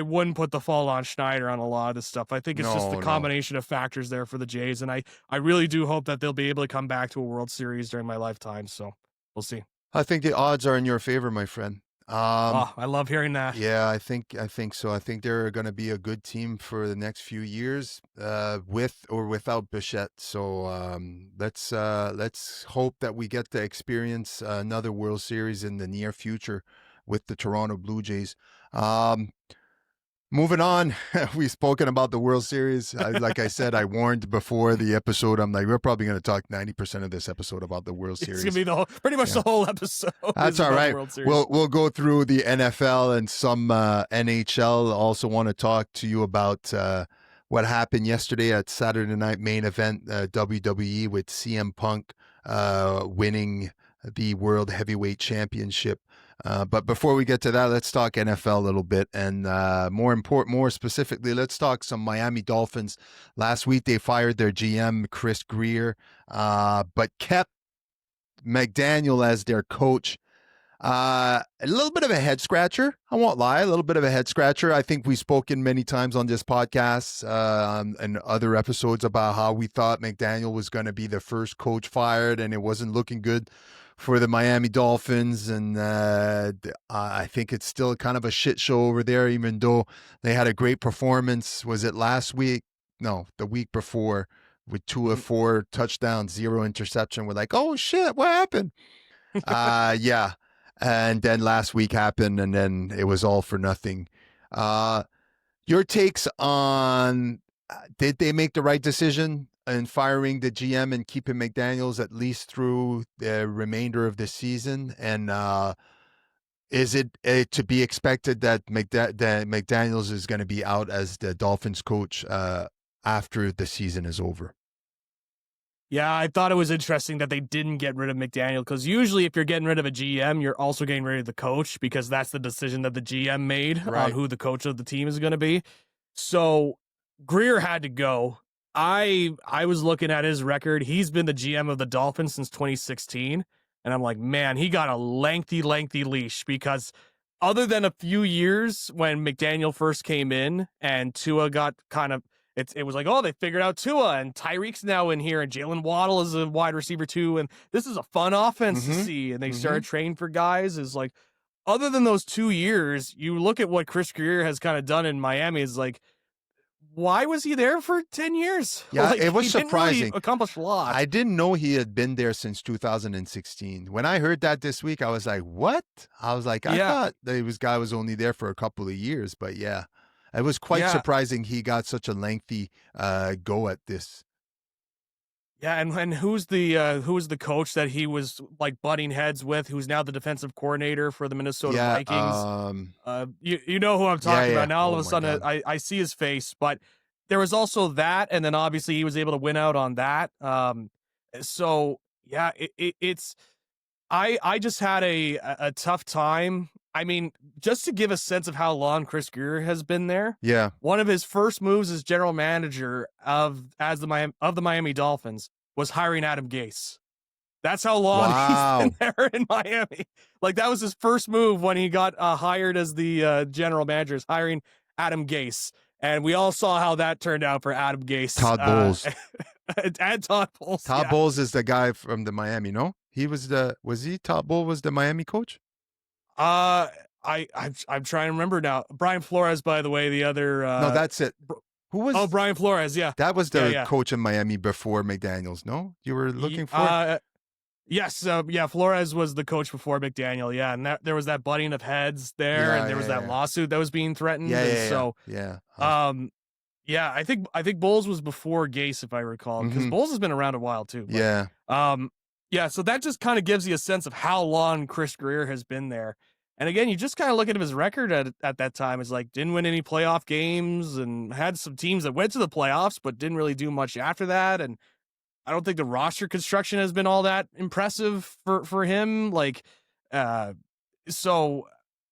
wouldn't put the fault on Schneider on a lot of this stuff. I think it's just the combination of factors there for the Jays. And I really do hope that they'll be able to come back to a World Series during my lifetime. So we'll see. I think the odds are in your favor, my friend. I love hearing that. Yeah, I think so. I think they're going to be a good team for the next few years, with or without Bichette. So let's hope that we get to experience another World Series in the near future with the Toronto Blue Jays. Moving on, we've spoken about the World Series. Like I said, I warned before the episode. I'm like, we're probably going to talk 90% of this episode about the World It's gonna Series. be pretty much Yeah. the whole episode. That's Is all about the right. World Series. We'll go through the NFL and some NHL. Also want to talk to you about what happened yesterday at Saturday Night Main Event WWE with CM Punk winning the World Heavyweight Championship. But before we get to that, let's talk NFL a little bit, and more specifically, let's talk some Miami Dolphins. Last week they fired their GM Chris Grier, but kept McDaniel as their coach. A little bit of a head scratcher. I won't lie, a little bit of a head scratcher. I think we've spoken many times on this podcast and other episodes about how we thought McDaniel was going to be the first coach fired, and it wasn't looking good for the Miami Dolphins. And I think it's still kind of a shit show over there, even though they had a great performance. Was it last week? No, the week before, with 2 of 4 touchdowns, 0 interception. We're like, oh shit, what happened? Yeah. And then last week happened, and then it was all for nothing. Your takes on did they make the right decision in firing the GM and keeping McDaniels at least through the remainder of the season? And is it to be expected that McDaniels is going to be out as the Dolphins coach after the season is over? Yeah, I thought it was interesting that they didn't get rid of McDaniel, because usually if you're getting rid of a GM, you're also getting rid of the coach, because that's the decision that the GM made on who the coach of the team is going to be. So Greer had to go. I was looking at his record. He's been the GM of the Dolphins since 2016. And I'm like, man, he got a lengthy leash, because other than a few years when McDaniel first came in and Tua got kind of, it was like, oh, they figured out Tua, and Tyreek's now in here, and Jalen Waddle is a wide receiver too, and this is a fun offense to see, and they started training for guys. Is like, other than those 2 years, you look at what Chris Grier has kind of done in Miami, is like, why was he there for 10 years? Yeah, like, it was he surprising. Didn't really accomplish a lot. I didn't know he had been there since 2016. When I heard that this week, I was like, what? I was like, I thought this guy was only there for a couple of years, but yeah. It was quite surprising he got such a lengthy go at this. Yeah, and who's the coach that he was like butting heads with, who's now the defensive coordinator for the Minnesota Vikings? You know who I'm talking about. Now all of a sudden I see his face, but there was also that, and then obviously he was able to win out on that. So yeah, it's I just had a tough time. I mean, just to give a sense of how long Chris Grier has been there. Yeah. One of his first moves as general manager of the Miami Dolphins was hiring Adam Gase. That's how long he's been there in Miami. Like, that was his first move when he got hired as the general manager, is hiring Adam Gase. And we all saw how that turned out for Adam Gase. Todd Bowles. And Todd Bowles. Todd Bowles is the guy from the Miami, no? Todd Bowles was the Miami coach? I'm trying to remember now. Brian Flores, by the way, the other. No, that's it. Who was? Oh, Brian Flores. Yeah, that was the coach in Miami before McDaniels. No, you were looking for. Yes, Flores was the coach before McDaniel. Yeah, and there was that butting of heads there, and there was that lawsuit that was being threatened. I think Bowles was before Gase, if I recall, because Bowles has been around a while too. But, so that just kind of gives you a sense of how long Chris Grier has been there. And again, you just kind of look at his record at that time. It's like, didn't win any playoff games, and had some teams that went to the playoffs, but didn't really do much after that. And I don't think the roster construction has been all that impressive for him. Like, so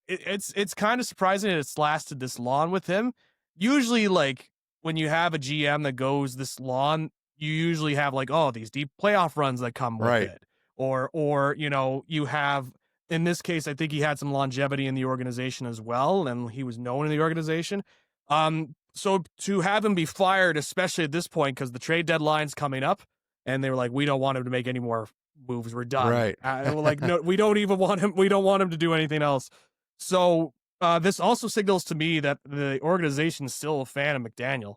it's kind of surprising that it's lasted this long with him. Usually, like, when you have a GM that goes this long, you usually have like, oh, these deep playoff runs that come with it. Or, you have, in this case, I think he had some longevity in the organization as well, and he was known in the organization. So to have him be fired, especially at this point, because the trade deadline's coming up, and they were like, we don't want him to make any more moves. We're done. Right. We're like, no, we don't even want him. We don't want him to do anything else. So this also signals to me that the organization is still a fan of McDaniel.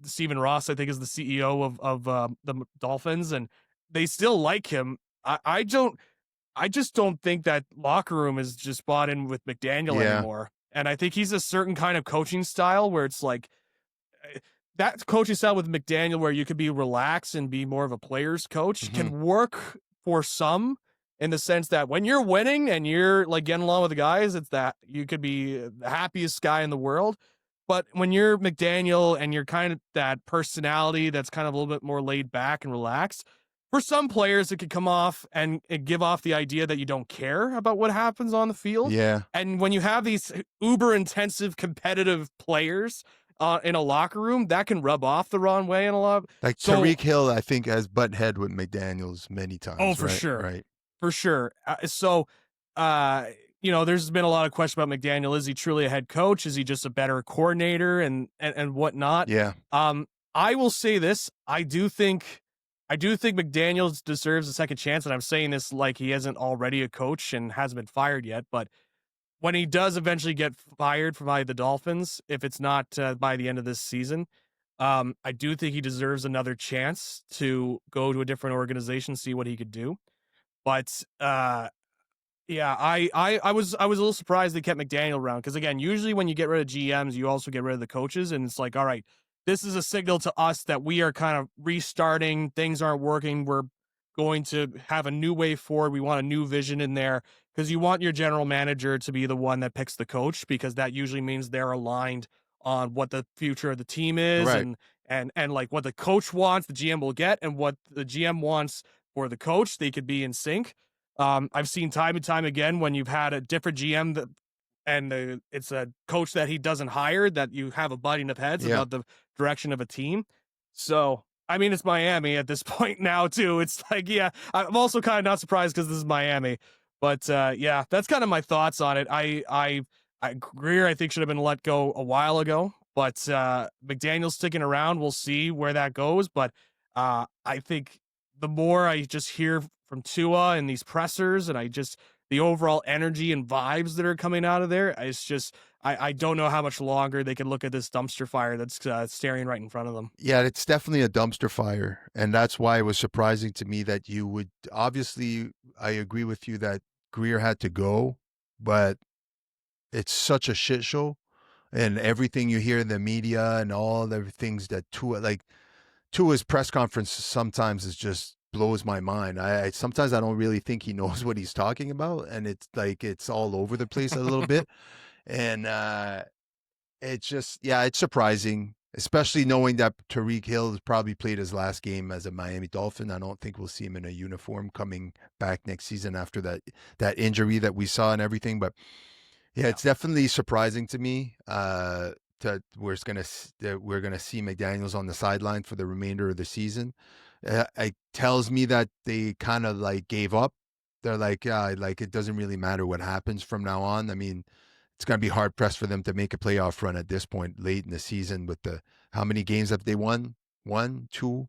Stephen Ross, I think, is the CEO of the Dolphins, and they still like him. I just don't think that locker room is just bought in with McDaniel anymore. And I think he's a certain kind of coaching style where it's like that coaching style with McDaniel, where you could be relaxed and be more of a player's coach, Hmm. can work for some in the sense that when you're winning and you're like getting along with the guys, it's that you could be the happiest guy in the world. But when you're McDaniel and you're kind of that personality that's kind of a little bit more laid back and relaxed, for some players, it could come off and give off the idea that you don't care about what happens on the field. Yeah. And when you have these uber intensive competitive players in a locker room, that can rub off the wrong way in a lot. Like So, Tariq Hill, I think, has butt head with McDaniels many oh, times, for right? sure, Right. for sure. Uh, there's been a lot of question about McDaniel. Is he truly a head coach? Is he just a better coordinator and whatnot? Yeah. Um, I will say this: I do think McDaniels deserves a second chance, and I'm saying this like he isn't already a coach and hasn't been fired yet, but when he does eventually get fired from by the Dolphins, if it's not by the end of this season, I do think he deserves another chance to go to a different organization, see what he could do. But yeah, I was a little surprised they kept McDaniel around because again, usually when you get rid of GMs, you also get rid of the coaches, and it's like, all right, this is a signal to us that we are kind of restarting. Things aren't working. We're going to have a new way forward. We want a new vision in there because you want your general manager to be the one that picks the coach because that usually means they're aligned on what the future of the team is Right. and like what the coach wants, the GM will get, and what the GM wants for the coach. They could be in sync. I've seen time and time again when you've had a different GM it's a coach that he doesn't hire that you have a butting of heads Yeah. about the direction of a team. So, I mean, it's Miami at this point now too. It's like, yeah, I'm also kind of not surprised because this is Miami, but yeah, that's kind of my thoughts on it. Greer, I think should have been let go a while ago, but McDaniel's sticking around. We'll see where that goes, but I think the more I just hear from Tua and these pressers, and the overall energy and vibes that are coming out of there, it's just I don't know how much longer they can look at this dumpster fire that's staring right in front of them. Yeah, it's definitely a dumpster fire. And that's why it was surprising to me that you would obviously, I agree with you that Greer had to go, but it's such a shit show. And everything you hear in the media and all the things that Tua's press conference sometimes is just blows my mind. I sometimes I don't really think he knows what he's talking about, and it's like it's all over the place a little bit. And it's just it's surprising, especially knowing that Tariq Hill has probably played his last game as a Miami Dolphin. I don't think we'll see him in a uniform coming back next season after that injury that we saw and everything. But yeah, Yeah. it's definitely surprising to me. That we're gonna see McDaniel's on the sideline for the remainder of the season. It tells me that they kind of like gave up. They're like, yeah, like it doesn't really matter what happens from now on. I mean, it's gonna be hard pressed for them to make a playoff run at this point late in the season. With the how many games have they won? One, two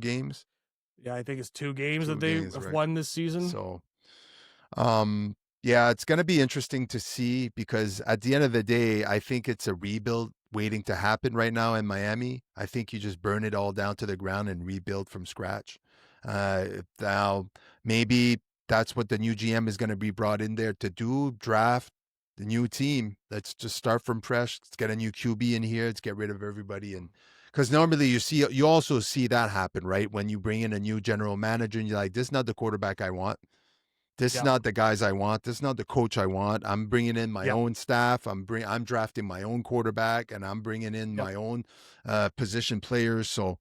games, Yeah, I think it's 2 games that two they games, have right? won this season. So yeah, it's going to be interesting to see because at the end of the day, I think it's a rebuild waiting to happen right now in Miami. I think you just burn it all down to the ground and rebuild from scratch. Now, maybe that's what the new GM is going to be brought in there to do, draft the new team. Let's just start from fresh. Let's get a new QB in here. Let's get rid of everybody. And because normally you also see that happen, right? When you bring in a new general manager and you're like, this is not the quarterback I want. This is Yep. not the guys I want. This is not the coach I want. I'm bringing in my Yep. own staff. I'm drafting my own quarterback, and I'm bringing in Yep. my own position players. So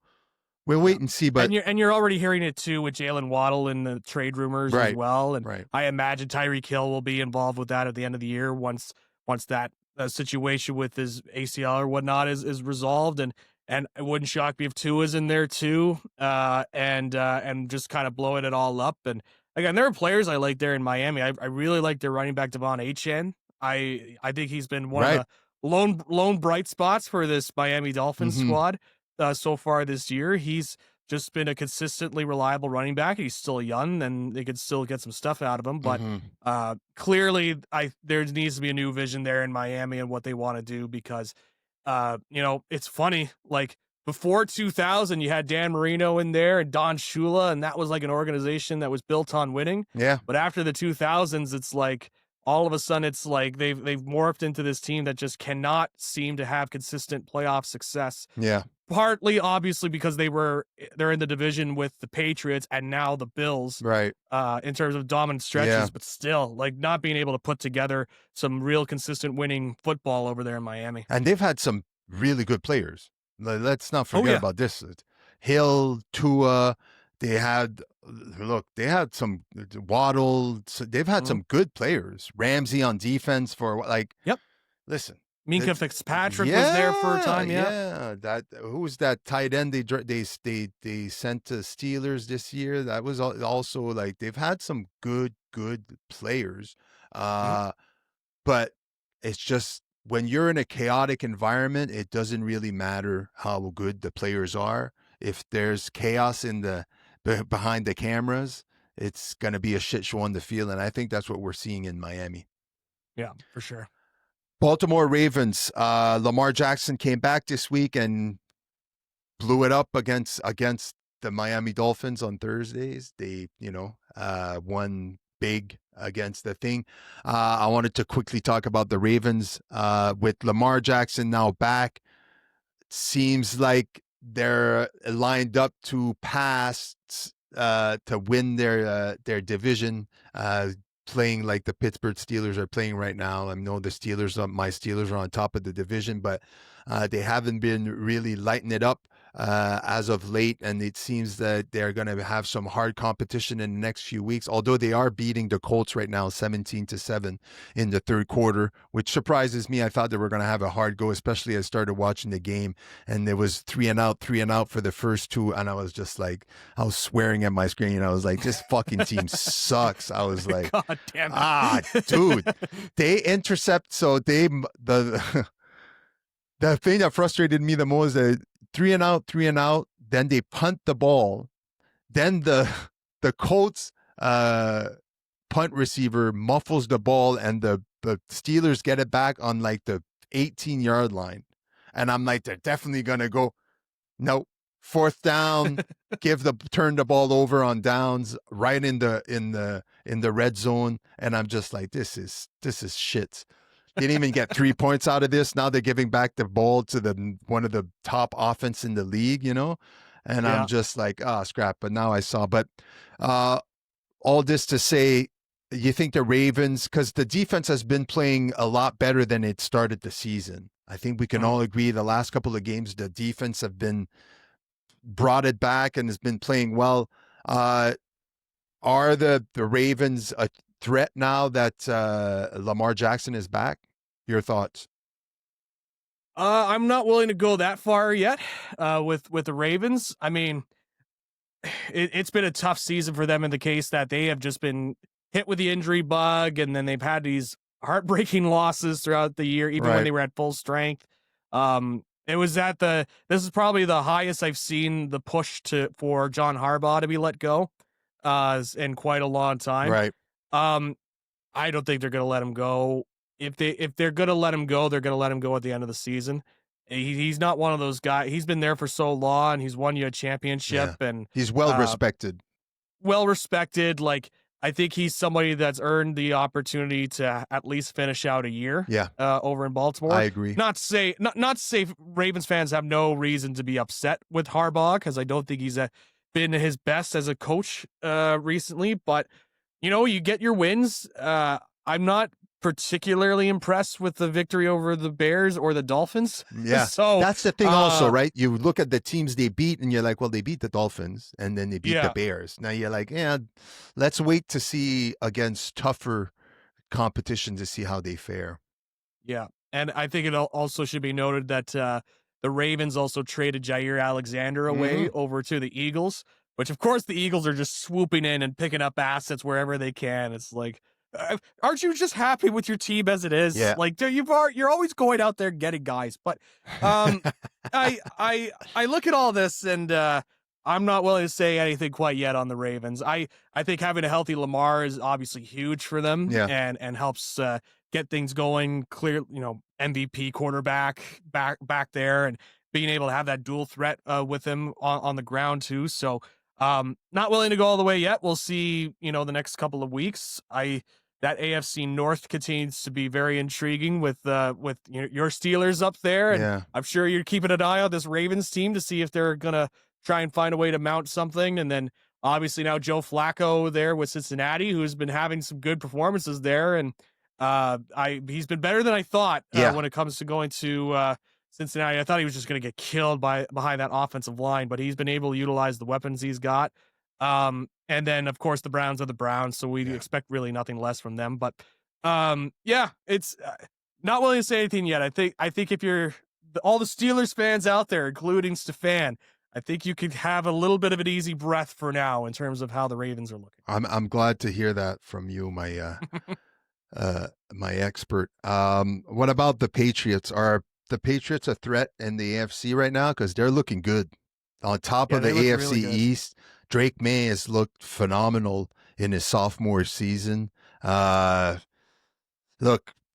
we'll Yeah. wait and see. But And you're already hearing it too with Jalen Waddle in the trade rumors as right, well. And right, I imagine Tyreek Hill will be involved with that at the end of the year once that situation with his ACL or whatnot is resolved. And it wouldn't shock me if Tua's in there too. And just kind of blowing it all up. And again, there are players I like there in Miami. I really like their running back Devon Achane. I think he's been one of right. the lone bright spots for this Miami Dolphins Mm-hmm. squad so far this year. He's just been a consistently reliable running back. He's still young, and they could still get some stuff out of him. But Mm-hmm. clearly, there needs to be a new vision there in Miami and what they want to do because, it's funny. Like before 2000, you had Dan Marino in there and Don Shula, and that was like an organization that was built on winning. Yeah, But after the 2000s, it's like all of a sudden it's like they've morphed into this team that just cannot seem to have consistent playoff success. Yeah. Partly, obviously, because they're in the division with the Patriots and now the Bills, Right. in terms of dominant Yeah. stretches, but still, like, not being able to put together some real consistent winning football over there in Miami. And they've had some really good players. Let's not Oh forget yeah. about this. Hill, Tua, they had they had some Waddle. They've had Mhm. some good players. Ramsey on defense for like. Yep. Listen, Minka it, Fitzpatrick was there for a yeah, time. Yeah. yeah. That who's that tight end they sent to Steelers this year? That was also like they've had some good players. Mhm. But it's just when you're in a chaotic environment, it doesn't really matter how good the players are. If there's chaos in the behind the cameras, it's going to be a shit show on the field, and I think that's what we're seeing in Miami. Yeah, for sure. Baltimore Ravens. Lamar Jackson came back this week and blew it up against the Miami Dolphins on Thursdays. They, won big against the thing. I wanted to quickly talk about the Ravens with Lamar Jackson now back. Seems like they're lined up to pass to win their division. Playing like the Pittsburgh Steelers are playing right now. I know the my Steelers are on top of the division, but they haven't been really lighting it up as of late, and it seems that they're going to have some hard competition in the next few weeks. Although they are beating the Colts right now, 17-7 in the third quarter, which surprises me. I thought they were going to have a hard go, especially as I started watching the game, and there was 3-and-out for the first two, and I was just like, I was swearing at my screen. I was like, this fucking team sucks. I was like, God damn it. dude, they intercept. So the thing that frustrated me the most is 3-and-out. Then they punt the ball. Then the Colts punt receiver muffles the ball, and the Steelers get it back on like the 18-yard line. And I'm like, they're definitely gonna go. Nope. Fourth down, turn the ball over on downs right in the red zone, and I'm just like, this is shit. Didn't even get 3 points out of this. Now they're giving back the ball to one of the top offense in the league, and I'm Yeah. just like, scrap. But now I saw. But all this to say, you think the Ravens, because the defense has been playing a lot better than it started the season. I think we can all agree the last couple of games, the defense have been brought it back and has been playing well. Are the Ravens a threat now that Lamar Jackson is back? Your thoughts? I'm not willing to go that far yet with the Ravens. I mean, it's been a tough season for them in the case that they have just been hit with the injury bug, and then they've had these heartbreaking losses throughout the year, even when they were at full strength. It was this is probably the highest I've seen the push for John Harbaugh to be let go in quite a long time. Right. I don't think they're going to let him go. If they're going to let him go, they're going to let him go at the end of the season. He's not one of those guys. He's been there for so long. He's won you a championship, and he's well respected. Well respected. Like, I think he's somebody that's earned the opportunity to at least finish out a year. Yeah. Over in Baltimore. I agree. Not to say Ravens fans have no reason to be upset with Harbaugh, because I don't think he's been his best as a coach recently, but you get your wins. I'm not particularly impressed with the victory over the Bears or the Dolphins. Yeah. So that's the thing also, right? You look at the teams they beat and you're like, well, they beat the Dolphins and then they beat the Bears. Now you're like, yeah, let's wait to see against tougher competition to see how they fare. Yeah. And I think it also should be noted that the Ravens also traded Jair Alexander away over to the Eagles, which of course the Eagles are just swooping in and picking up assets wherever they can. It's like, aren't you just happy with your team as it is? Yeah. Like, you're always going out there getting guys. But I look at all this, and I'm not willing to say anything quite yet on the Ravens. I think having a healthy Lamar is obviously huge for them, and helps get things going. Clear, MVP quarterback back there, and being able to have that dual threat with him on the ground too. So not willing to go all the way yet. We'll see, the next couple of weeks. I that AFC North continues to be very intriguing with your Steelers up there, and Yeah. I'm sure you're keeping an eye on this Ravens team to see if they're gonna try and find a way to mount something. And then obviously now Joe Flacco there with Cincinnati, who's been having some good performances there, and he's been better than I thought Yeah. when it comes to going to Cincinnati. I thought he was just going to get killed behind that offensive line, but he's been able to utilize the weapons he's got. And then of course the Browns are the Browns, so we expect really nothing less from them. But yeah, it's not willing to say anything yet. I think if you're all the Steelers fans out there, including Stefan, I think you could have a little bit of an easy breath for now in terms of how the Ravens are looking. I'm glad to hear that from you, my my expert. What about the Patriots? Are the Patriots a threat in the AFC right now? Because they're looking good. On top of the AFC really East, Drake May has looked phenomenal in his sophomore season. Look,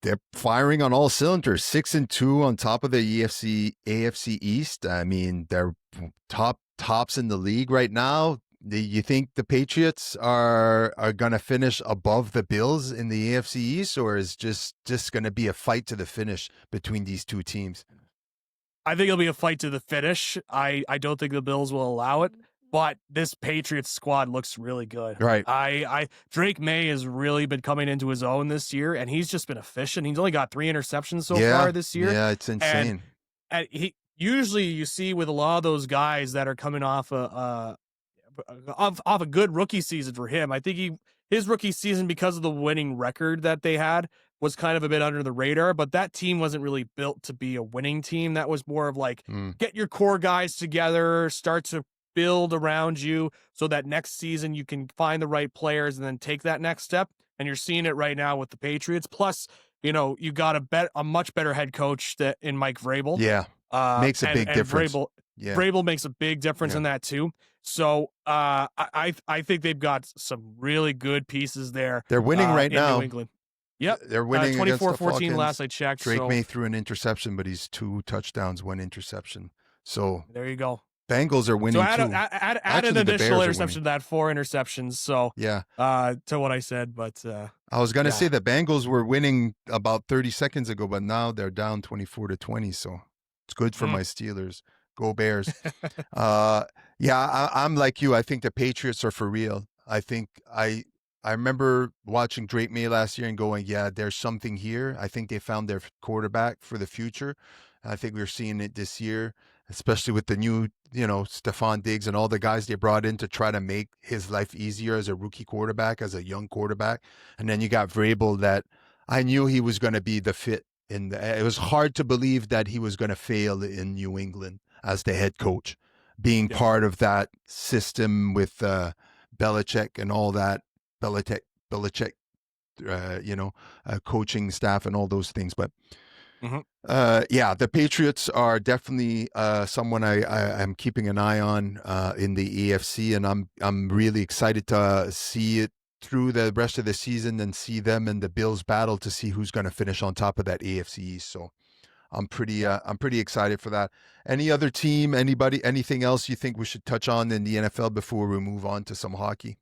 they're firing on all cylinders. 6-2 on top of the AFC East. I mean, they're tops in the league right now. You think the Patriots are going to finish above the Bills in the AFC East, or is just going to be a fight to the finish between these two teams? I think it'll be a fight to the finish. I don't think the Bills will allow it, but this Patriots squad looks really good. Right. Drake May has really been coming into his own this year, and he's just been efficient. He's only got 3 interceptions so far this year. Yeah, it's insane. And he usually you see with a lot of those guys that are coming off a good rookie season for him. I think his rookie season, because of the winning record that they had, was kind of a bit under the radar, but that team wasn't really built to be a winning team. That was more of like, get your core guys together, start to build around you so that next season you can find the right players and then take that next step. And you're seeing it right now with the Patriots. Plus, you got a much better head coach in Mike Vrabel. Yeah. Makes a big difference. Vrabel makes a big difference in that too. So I think they've got some really good pieces there. They're winning right now. New England. Yep. They're winning 24-14 last I checked. Drake May threw an interception, but he's 2 touchdowns, 1 interception. So there you go. Bengals are winning too. Add an additional interception to that, 4 interceptions. So yeah, to what I said, but I was gonna say the Bengals were winning about 30 seconds ago, but now they're down 24-20. So it's good for my Steelers. Go Bears. I'm like you. I think the Patriots are for real. I think I remember watching Drake May last year and going, yeah, there's something here. I think they found their quarterback for the future. I think we're seeing it this year, especially with the new, Stephon Diggs and all the guys they brought in to try to make his life easier as a rookie quarterback, as a young quarterback. And then you got Vrabel, that I knew he was going to be the fit. It was hard to believe that he was going to fail in New England as the head coach, being part of that system with Belichick and all that, Belichick, coaching staff and all those things. But the Patriots are definitely someone I'm keeping an eye on in the AFC, and I'm really excited to see it through the rest of the season and see them and the Bills battle to see who's going to finish on top of that AFC East. So I'm pretty excited for that. Any other team, anything else you think we should touch on in the NFL before we move on to some hockey?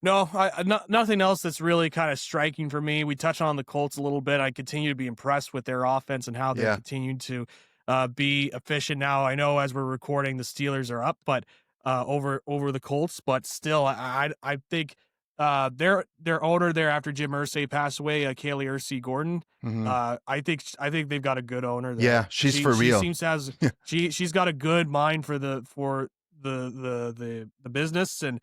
No, nothing else that's really kind of striking for me. We touch on the Colts a little bit. I continue to be impressed with their offense and how they're continuing to be efficient. Now, I know as we're recording, the Steelers are up, but over the Colts. But still, I think their owner there after Jim Irsay passed away, Kaylee Irsay Gordon. I think they've got a good owner there. Yeah, she's for real. She seems to has she's got a good mind for the business and.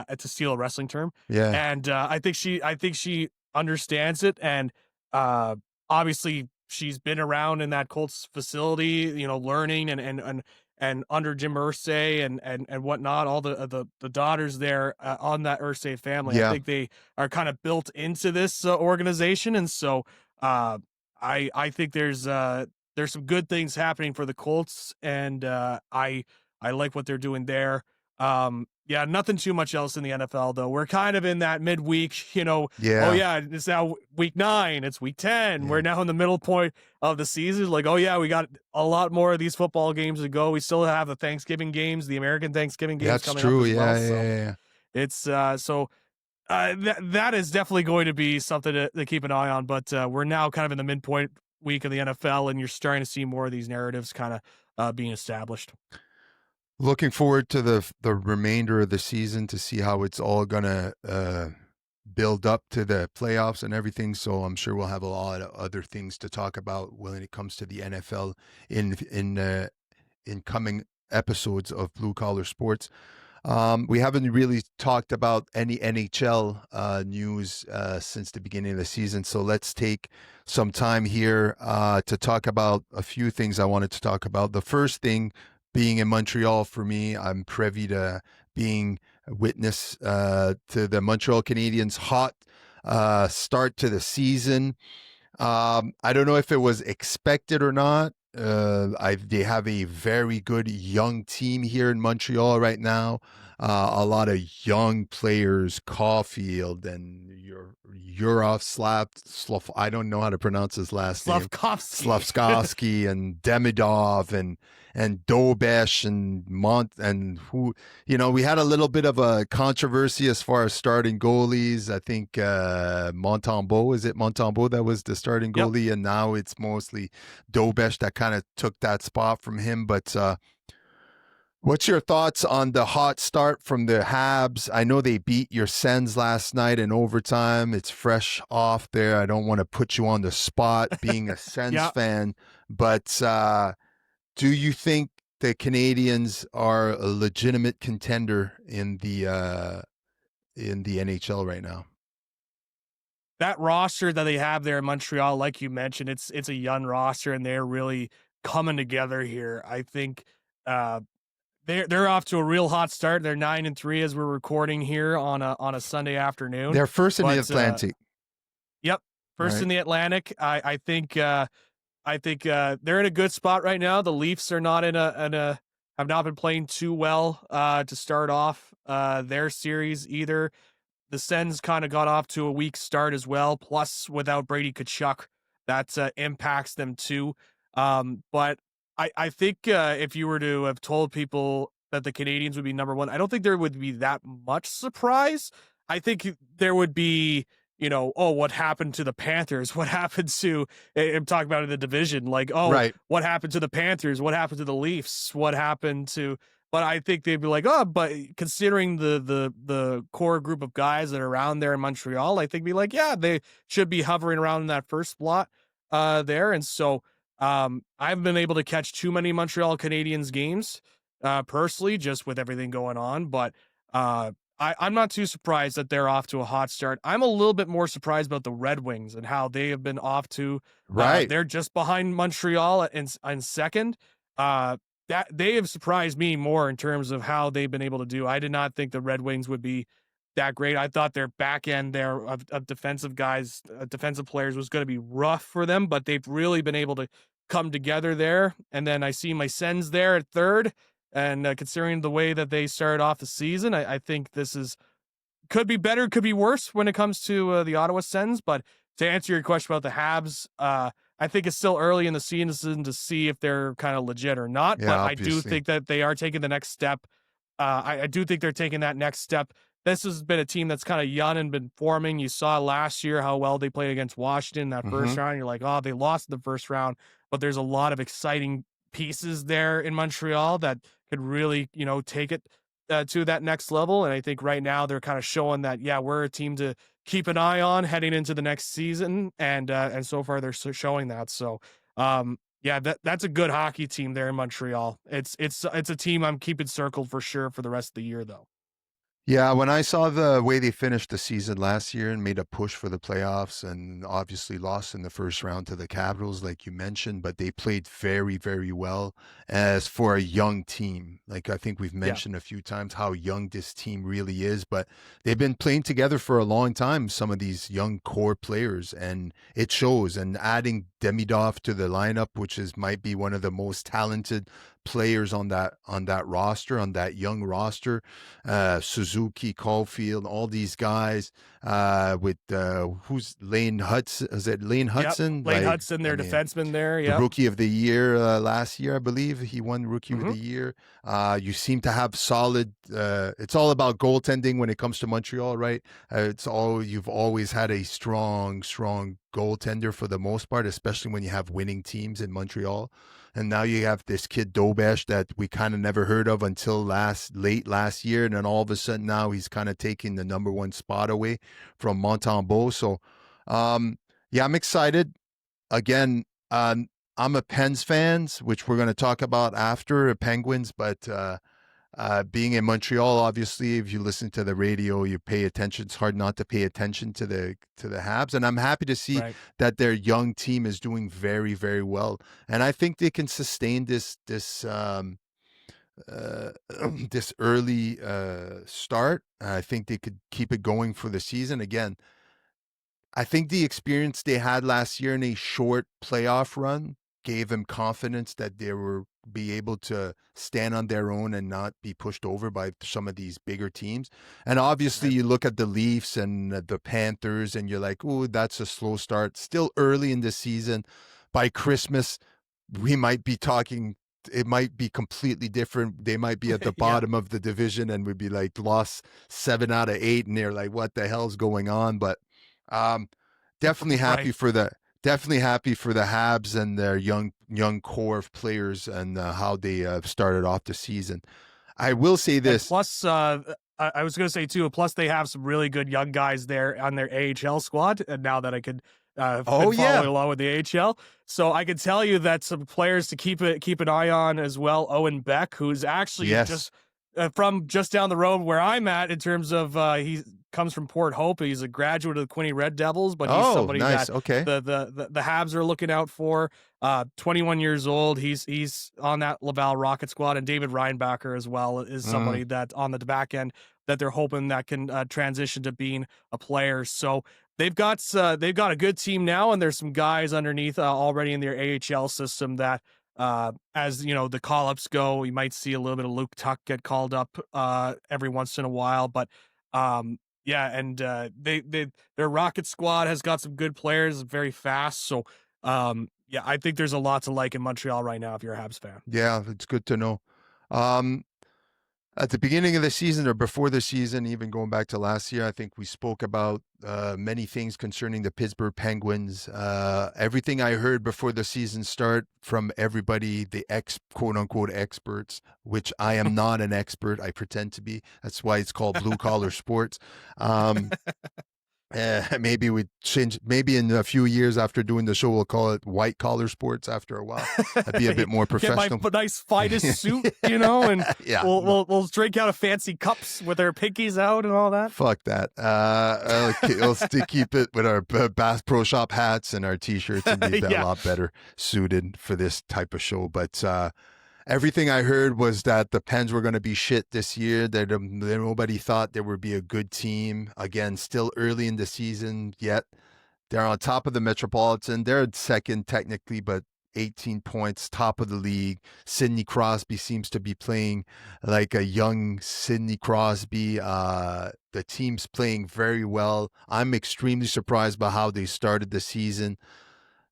It's a steel wrestling term. Yeah. And I think she understands it. And obviously she's been around in that Colts facility, learning and under Jim Irsay and whatnot, all the daughters there on that Irsay family. I think they are kind of built into this organization. And so I think there's some good things happening for the Colts. And I like what they're doing there. Nothing too much else in the NFL, though. We're kind of in that midweek, it's now week 9, it's week 10. Yeah. We're now in the middle point of the season. Like, we got a lot more of these football games to go. We still have the Thanksgiving games, the American Thanksgiving games coming up as well. Yeah. It's so That is definitely going to be something to keep an eye on. But we're now kind of in the midpoint week of the NFL, and you're starting to see more of these narratives kind of being established. Looking forward to the remainder of the season to see how it's all gonna build up to the playoffs and everything. So I'm sure we'll have a lot of other things to talk about when it comes to the NFL in coming episodes of Blue Collar Sports. We haven't really talked about any NHL news since the beginning of the season, so let's take some time here to talk about a few things I wanted to talk about. The first thing being in Montreal for me, I'm privy to being a witness to the Montreal Canadiens' hot start to the season. I don't know if it was expected or not. They have a very good young team here in Montreal right now. A lot of young players, Caulfield and Yurov I don't know how to pronounce his last name. Slavkovsky and Demidov and Dobesh and who, we had a little bit of a controversy as far as starting goalies. I think Montembeault, is it Montembeault that was the starting goalie? Yep. And now it's mostly Dobesh that kind of took that spot from him. But what's your thoughts on the hot start from the Habs? I know they beat your Sens last night in overtime. It's fresh off there. I don't want to put you on the spot being a Sens fan, but do you think the Canadiens are a legitimate contender in the NHL right now? That roster that they have there in Montreal, like you mentioned, it's a young roster, and they're really coming together here. I think they're off to a real hot start. They're 9-3 as we're recording here on a Sunday afternoon. They're first in the Atlantic. Yep, first in the Atlantic. I think they're in a good spot right now. The Leafs are not have not been playing too well to start off their series either. The Sens kind of got off to a weak start as well. Plus, without Brady Tkachuk, that impacts them too. But I think if you were to have told people that the Canadiens would be number one, I don't think there would be that much surprise. I think there would be, what happened to the Panthers? What happened to, I'm talking about in the division, like, what happened to the Panthers? What happened to the Leafs? What happened to, but I think they'd be like, but considering the core group of guys that are around there in Montreal, I think be like, they should be hovering around in that first spot there. And so I haven't been able to catch too many Montreal Canadiens games personally, just with everything going on. But I'm not too surprised that they're off to a hot start. I'm a little bit more surprised about the Red Wings and how they have been off to. They're just behind Montreal in second. That they have surprised me more in terms of how they've been able to do. I did not think the Red Wings would be that great. I thought their back end there of defensive guys, defensive players was going to be rough for them, but they've really been able to come together there. And then I see my Sens there at third. And considering the way that they started off the season, I think this could be better, could be worse when it comes to the Ottawa Sens. But to answer your question about the Habs, I think it's still early in the season to see if they're kind of legit or not. Yeah, but obviously. I do think that they are taking the next step. I do think they're taking that next step. This has been a team that's kind of young and been forming. You saw last year how well they played against Washington in that first round. You're like, they lost in the first round. But there's a lot of exciting pieces there in Montreal that could really, take it to that next level. And I think right now they're kind of showing that, we're a team to keep an eye on heading into the next season. And so far they're showing that. So, that's a good hockey team there in Montreal. It's a team I'm keeping circled for sure for the rest of the year, though. Yeah, when I saw the way they finished the season last year and made a push for the playoffs and obviously lost in the first round to the Capitals, like you mentioned, but they played very, very well as for a young team. Like I think we've mentioned a few times how young this team really is, but they've been playing together for a long time, some of these young core players, and it shows. And adding Demidov to the lineup, which might be one of the most talented players on that roster, on that young roster. Suzuki, Caulfield, all these guys. With who's Lane Hudson? Is it Lane Yep. Hudson? Lane Like, Hudson, I their mean, defenseman there. the Yep. rookie of the year last year, I believe he won rookie of Hmm. the year. You seem to have solid. It's all about goaltending when it comes to Montreal, right? You've always had a strong goaltender for the most part, especially when you have winning teams in Montreal. And now you have this kid Dobesh that we kind of never heard of until late last year, and then all of a sudden now he's kind of taking the number one spot away from Montembeault. So, yeah, I'm excited. Again, I'm a Pens fans, which we're going to talk about after Penguins, but being in Montreal, obviously, if you listen to the radio, you pay attention. It's hard not to pay attention to the Habs, and I'm happy to see Right. that their young team is doing very, very well, and I think they can sustain this this early start. I think they could keep it going for the season. Again, I think the experience they had last year in a short playoff run gave them confidence that they were be able to stand on their own and not be pushed over by some of these bigger teams. And obviously, Right. you look at the Leafs and the Panthers, and you're like, "Oh, that's a slow start." Still early in the season. By Christmas, we might be talking. It might be completely different. They might be at the Yeah. bottom of the division, and we'd be like lost 7 out of 8, and they're like, "What the hell's going on?" But um, definitely happy Right. for the Habs and their young core of players and how they started off the season. I will say And this. plus, I was going to say too. Plus, they have some really good young guys there on their AHL squad. And now that I could, I've Oh been following yeah, along with the AHL, so I can tell you that some players to keep an eye on as well. Owen Beck, who's actually yes. just from just down the road where I'm at in terms of he comes from Port Hope. He's a graduate of the Quinny Red Devils, but he's Oh, somebody nice. that Okay. the Habs are looking out for. 21 years old. He's on that Laval Rocket squad, and David Reinbacher as well is Mm, somebody that on the back end that they're hoping that can transition to being a player. So they've got a good team now, and there's some guys underneath already in their AHL system that. As you know, the call ups go, you might see a little bit of Luke Tuck get called up every once in a while, but yeah, and their Rocket squad has got some good players, very fast. So yeah, I think there's a lot to like in Montreal right now if you're a Habs fan. yeah, it's good to know. Um, At the beginning of the season or before the season, even going back to last year, I think we spoke about many things concerning the Pittsburgh Penguins. Everything I heard before the season start from everybody, the quote unquote experts, which I am not an expert. I pretend to be. That's why it's called blue collar sports. Um, maybe we change. Maybe in a few years after doing the show, we'll call it white collar sports. After a while, that'd be a bit more Get my professional. nice finest suit, you know, and Yeah, we'll drink out of fancy cups with our pinkies out and all that. fuck that. Let's keep it with our Bass Pro Shop hats and our t-shirts and be a Yeah. lot better suited for this type of show. But everything I heard was that the Pens were going to be shit this year. That nobody thought there would be a good team. Again, still early in the season yet. They're on top of the Metropolitan. They're second technically, but 18 points, top of the league. Sidney Crosby seems to be playing like a young Sidney Crosby. The team's playing very well. I'm extremely surprised by how they started the season.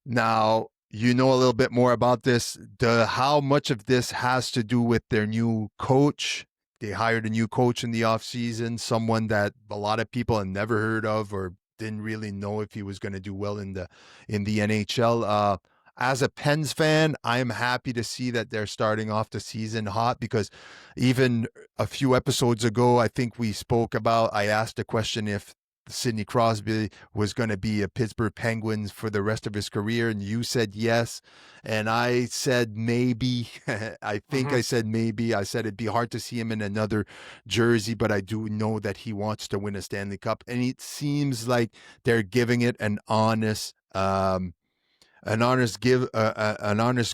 Now, you know a little bit more about this. How much of this has to do with their new coach? They hired a new coach in the offseason, someone that a lot of people have never heard of or didn't really know if he was going to do well in the NHL. As a Pens fan, I'm happy to see that they're starting off the season hot because even a few episodes ago, I think we spoke about, I asked the question if Sidney Crosby was going to be a Pittsburgh Penguins for the rest of his career, and you said yes, and I said maybe. I think I said maybe. I said it'd be hard to see him in another jersey, but I do know that he wants to win a Stanley Cup, and it seems like they're giving it an honest an honest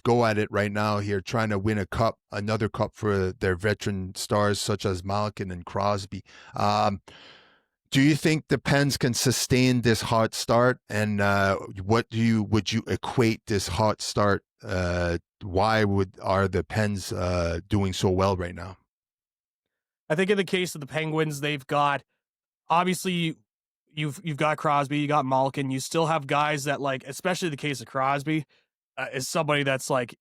go at it right now here, trying to win another cup for their veteran stars such as Malkin and Crosby. Do you think the Pens can sustain this hot start? And would you equate this hot start? Why are the Pens doing so well right now? I think in the case of the Penguins, they've got obviously you've got Crosby, you got Malkin, you still have guys that like, especially the case of Crosby, is somebody that's like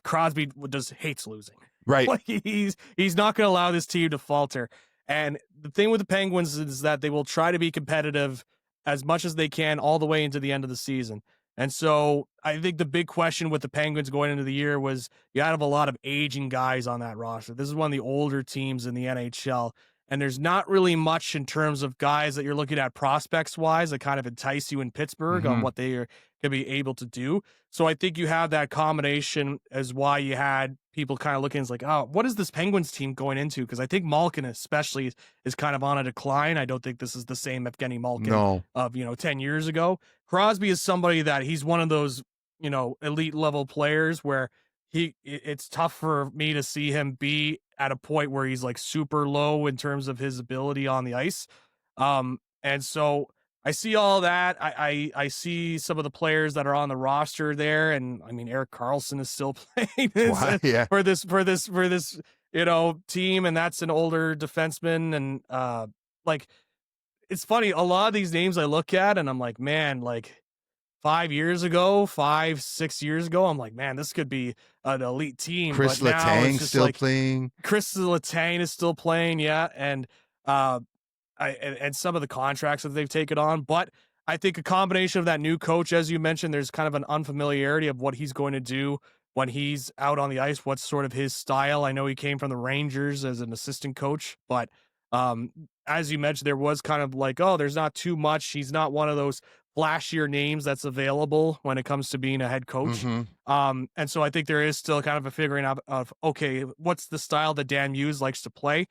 Crosby just hates losing. Right. Like he's not going to allow this team to falter. And the thing with the Penguins is that they will try to be competitive as much as they can all the way into the end of the season. And so I think the big question with the Penguins going into the year was you have a lot of aging guys on that roster. This is one of the older teams in the NHL. And there's not really much in terms of guys that you're looking at prospects wise that kind of entice you in Pittsburgh on what they are going to be able to do. So I think you have that combination as why you had people kind of looking as like, oh, what is this Penguins team going into? Because I think Malkin especially is kind of on a decline. I don't think this is the same Evgeny Malkin of 10 years ago. Crosby is somebody that he's one of those elite level players where it's tough for me to see him be at a point where he's like super low in terms of his ability on the ice. And so I see all that. I see some of the players that are on the roster there, and I mean Erik Karlsson is still playing for this team, and that's an older defenseman, and like it's funny. A lot of these names I look at, and I'm like, man, like 6 years ago, I'm like, man, this could be an elite team. Chris But now it's Letang just still like playing. Chris Letang is still playing, yeah, and uh, and some of the contracts that they've taken on. But I think a combination of that new coach, as you mentioned, there's kind of an unfamiliarity of what he's going to do when he's out on the ice. What's sort of his style? I know he came from the Rangers as an assistant coach, but um, as you mentioned, there was kind of like, oh, there's not too much. He's not one of those flashier names that's available when it comes to being a head coach. And so I think there is still kind of a figuring out of, okay, what's the style that Dan Hughes likes to play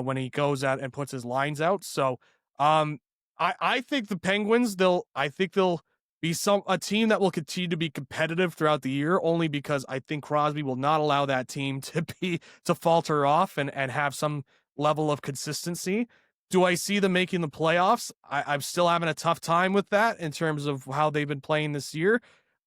when he goes out and puts his lines out. So I think the Penguins, they'll be a team that will continue to be competitive throughout the year, only because I think Crosby will not allow that team to falter off and have some level of consistency. Do I see them making the playoffs? I'm still having a tough time with that in terms of how they've been playing this year.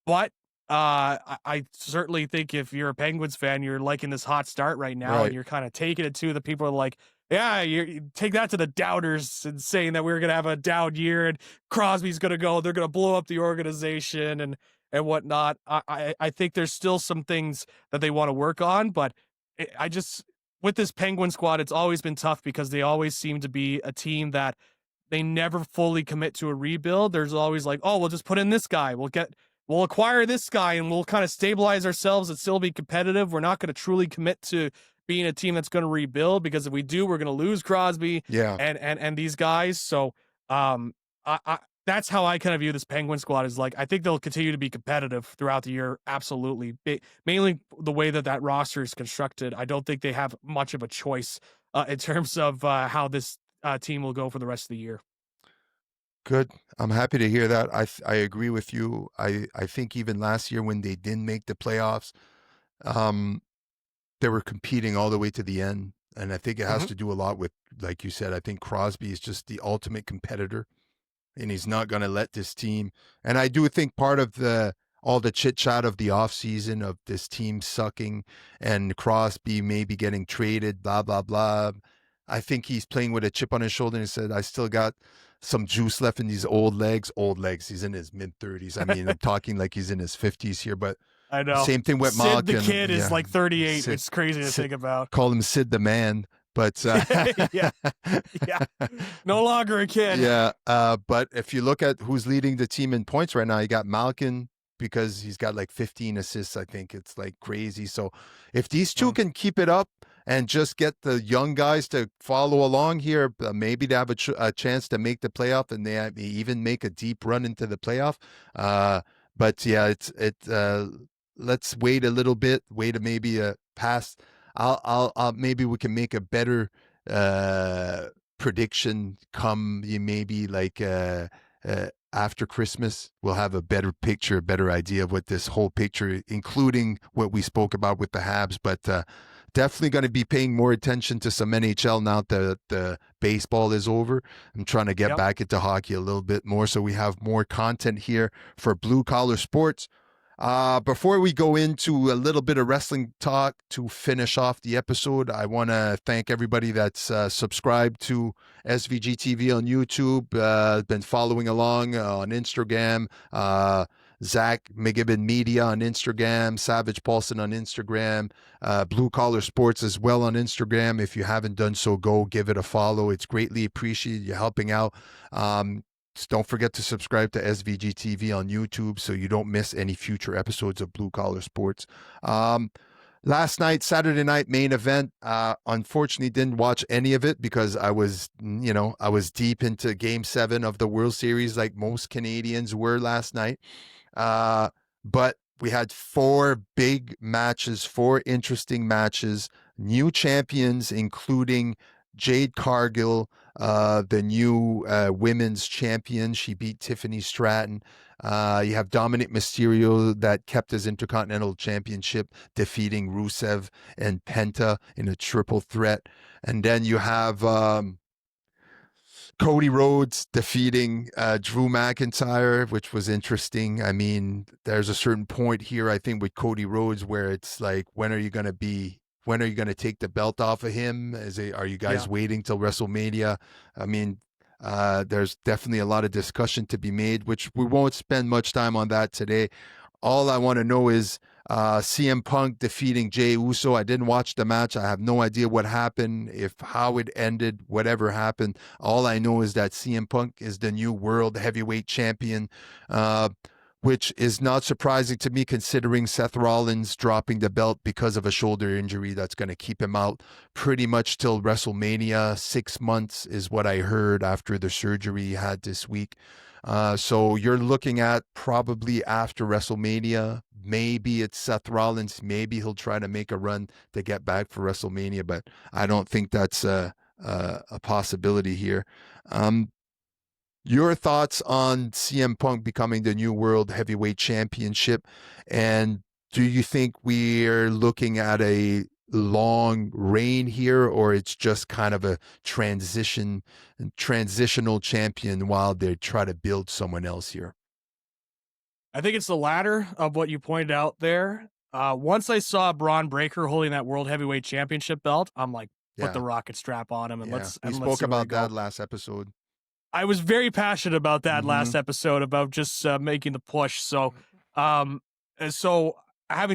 But I certainly think if you're a Penguins fan, you're liking this hot start right now, and you're kind of taking it to the people are like, yeah, you take that to the doubters and saying that we're going to have a down year and Crosby's going to go, they're going to blow up the organization and whatnot. I think there's still some things that they want to work on, but I just, with this Penguin squad, it's always been tough because they always seem to be a team that they never fully commit to a rebuild. There's always like, oh, we'll just put in this guy. We'll acquire this guy and we'll kind of stabilize ourselves and still be competitive. We're not going to truly commit to being a team that's going to rebuild, because if we do, we're going to lose Crosby and these guys. So that's how I kind of view this Penguin squad, is like, I think they'll continue to be competitive throughout the year. Absolutely. Mainly the way that roster is constructed. I don't think they have much of a choice in terms of how this team will go for the rest of the year. Good. I'm happy to hear that. I agree with you. I think even last year when they didn't make the playoffs, they were competing all the way to the end. And I think it has to do a lot with, like you said, I think Crosby is just the ultimate competitor, and he's not going to let this team. And I do think part of all the chit chat of the offseason of this team sucking and Crosby maybe getting traded, blah, blah, blah. I think he's playing with a chip on his shoulder and he said, I still got some juice left in these old legs. He's in his mid-30s. I mean, I'm talking like he's in his 50s here, but I know. Same thing with Sid Malkin. the kid is like 38. It's crazy to think about. Call him Sid the man, but yeah, no longer a kid. Yeah, but if you look at who's leading the team in points right now, you got Malkin, because he's got like 15 assists. I think it's like crazy. So if these two can keep it up and just get the young guys to follow along here, maybe they have a chance to make the playoff, and they even make a deep run into the playoff. But yeah, let's wait a little bit, wait maybe past. I'll maybe we can make a better prediction come maybe like after Christmas. We'll have a better picture, a better idea of what this whole picture, including what we spoke about with the Habs. But definitely going to be paying more attention to some NHL now that the baseball is over. I'm trying to get Yep. back into hockey a little bit more, so we have more content here for Blue Collar Sports. Before we go into a little bit of wrestling talk to finish off the episode, I want to thank everybody that's subscribed to SVG TV on YouTube, been following along on Instagram, Zach McGibbon Media on Instagram, Savage Paulson on Instagram, Blue Collar Sports as well on Instagram. If you haven't done so, go give it a follow. It's greatly appreciated. You're helping out. Don't forget to subscribe to SVG TV on YouTube so you don't miss any future episodes of Blue Collar Sports. Last night, Saturday night main event, unfortunately didn't watch any of it because I was deep into Game 7 of the World Series like most Canadians were last night. But we had 4 big matches, 4 interesting matches, new champions, including Jade Cargill, the new women's champion. She beat Tiffany Stratton. You have Dominic Mysterio that kept his Intercontinental Championship, defeating Rusev and Penta in a triple threat. And then you have Cody Rhodes defeating Drew McIntyre, which was interesting. I mean, there's a certain point here, I think, with Cody Rhodes where it's like, when are you going to take the belt off of him? Are you guys waiting till WrestleMania? I mean, there's definitely a lot of discussion to be made, which we won't spend much time on that today. All I want to know is CM Punk defeating Jey Uso. I didn't watch the match. I have no idea what happened, how it ended, whatever happened. All I know is that CM Punk is the new world heavyweight champion, which is not surprising to me considering Seth Rollins dropping the belt because of a shoulder injury that's going to keep him out pretty much till WrestleMania. 6 months is what I heard after the surgery he had this week. So you're looking at probably after WrestleMania. Maybe it's Seth Rollins. Maybe he'll try to make a run to get back for WrestleMania, but I don't think that's a possibility here. Your thoughts on CM Punk becoming the new World Heavyweight Championship, and do you think we're looking at a long reign here, or it's just kind of a transitional champion while they try to build someone else here? I think it's the latter of what you pointed out there. Once I saw Braun Breaker holding that World Heavyweight Championship belt, I'm like, put the rocket strap on him and let's spoke about that last episode. I was very passionate about that last episode, about just making the push. So, having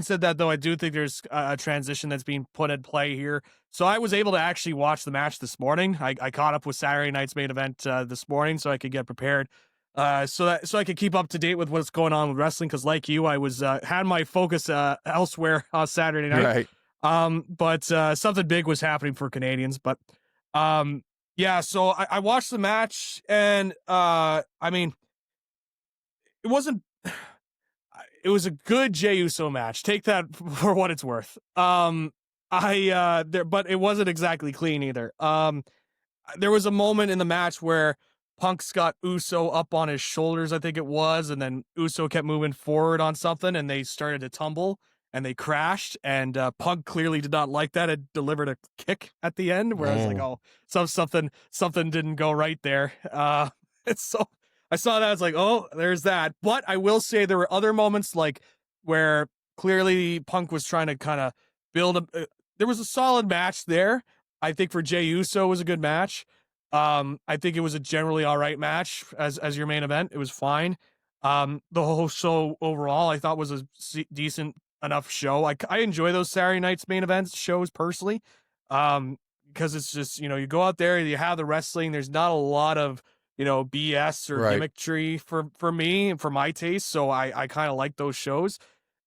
said that, though, I do think there's a transition that's being put in play here. So I was able to actually watch the match this morning. I caught up with Saturday night's main event this morning so I could get prepared. So I could keep up to date with what's going on with wrestling. Cause like you, I was, had my focus, elsewhere on Saturday night. Right. But something big was happening for Canadians, but, yeah, so I watched the match and, I mean, it wasn't, it was a good Jey Uso match. Take that for what it's worth. But it wasn't exactly clean either. There was a moment in the match where Punk's got Uso up on his shoulders, I think it was, and then Uso kept moving forward on something, and they started to tumble, and they crashed, and Punk clearly did not like that. It delivered a kick at the end, where I was like, oh, something didn't go right there. So I saw that, I was like, oh, there's that. But I will say there were other moments, like, where clearly Punk was trying to kind of build there was a solid match there. I think for Jey Uso, it was a good match. I think it was a generally all right match as your main event. It was fine. The whole show overall, I thought was a decent enough show. I enjoy those Saturday nights main events shows personally. Because it's just, you go out there, you have the wrestling. There's not a lot of, BS or gimmickry for me and for my taste. So I kind of like those shows.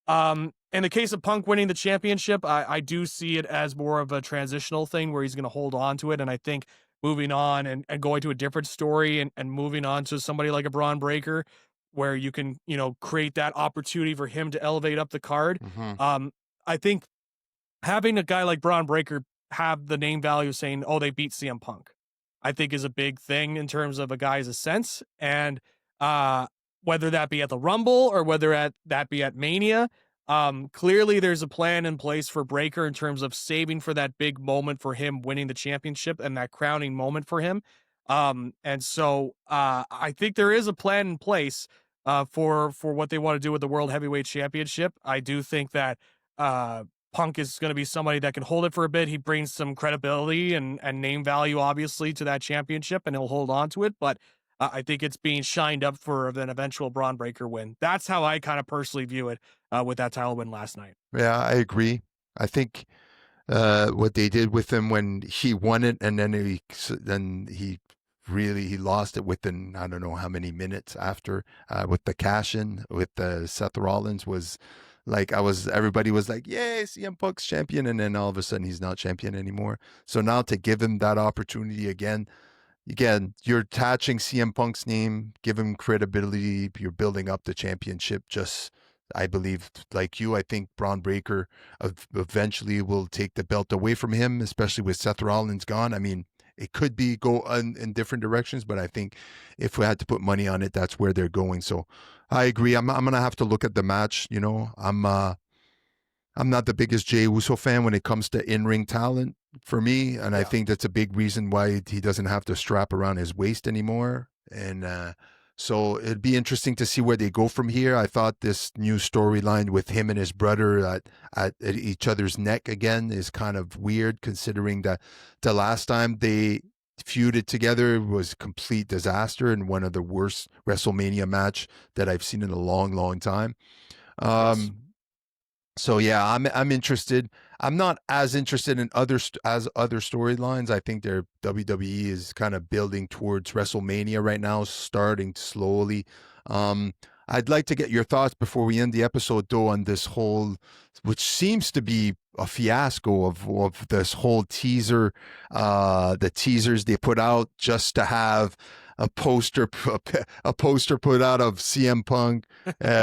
In the case of Punk winning the championship, I do see it as more of a transitional thing where he's going to hold on to it. And I think moving on and going to a different story and moving on to somebody like a Braun Breaker, where you can, create that opportunity for him to elevate up the card. I think having a guy like Braun Breaker have the name value saying, oh, they beat CM Punk, I think is a big thing in terms of a guy's sense. And whether that be at the Rumble or whether that be at Mania, Clearly there's a plan in place for Breaker in terms of saving for that big moment for him winning the championship and that crowning moment for him. And so I think there is a plan in place for what they want to do with the World Heavyweight Championship. I do think that Punk is going to be somebody that can hold it for a bit. He brings some credibility and name value, obviously, to that championship, and he'll hold on to it. But I think it's being shined up for an eventual Braun Breaker win. That's how I kind of personally view it with that title win last night. Yeah, I agree. I think what they did with him when he won it, and then he really lost it within I don't know how many minutes after with the cash in with Seth Rollins was like everybody was like, yay, CM Punk's champion, and then all of a sudden he's not champion anymore. So now to give him that opportunity again, you're attaching CM Punk's name, give him credibility, you're building up the championship. Just I believe, like you, I think Braun Breaker eventually will take the belt away from him, especially with Seth Rollins gone. I mean, it could go in different directions, but I think if we had to put money on it, that's where they're going. So I agree. I'm gonna have to look at the match. You know, I'm not the biggest Jey Uso fan when it comes to in-ring talent for me, and I think that's a big reason why he doesn't have to strap around his waist anymore. And so it'd be interesting to see where they go from here. I thought this new storyline with him and his brother at each other's neck again is kind of weird, considering that the last time they feuded together was a complete disaster and one of the worst WrestleMania match that I've seen in a long, long time. Yes. So yeah, I'm interested. I'm not as interested in other storylines. I think their WWE is kind of building towards WrestleMania right now, starting slowly. I'd like to get your thoughts before we end the episode, though, on this whole, which seems to be a fiasco of this whole teaser, the teasers they put out just to have a poster put out of CM Punk,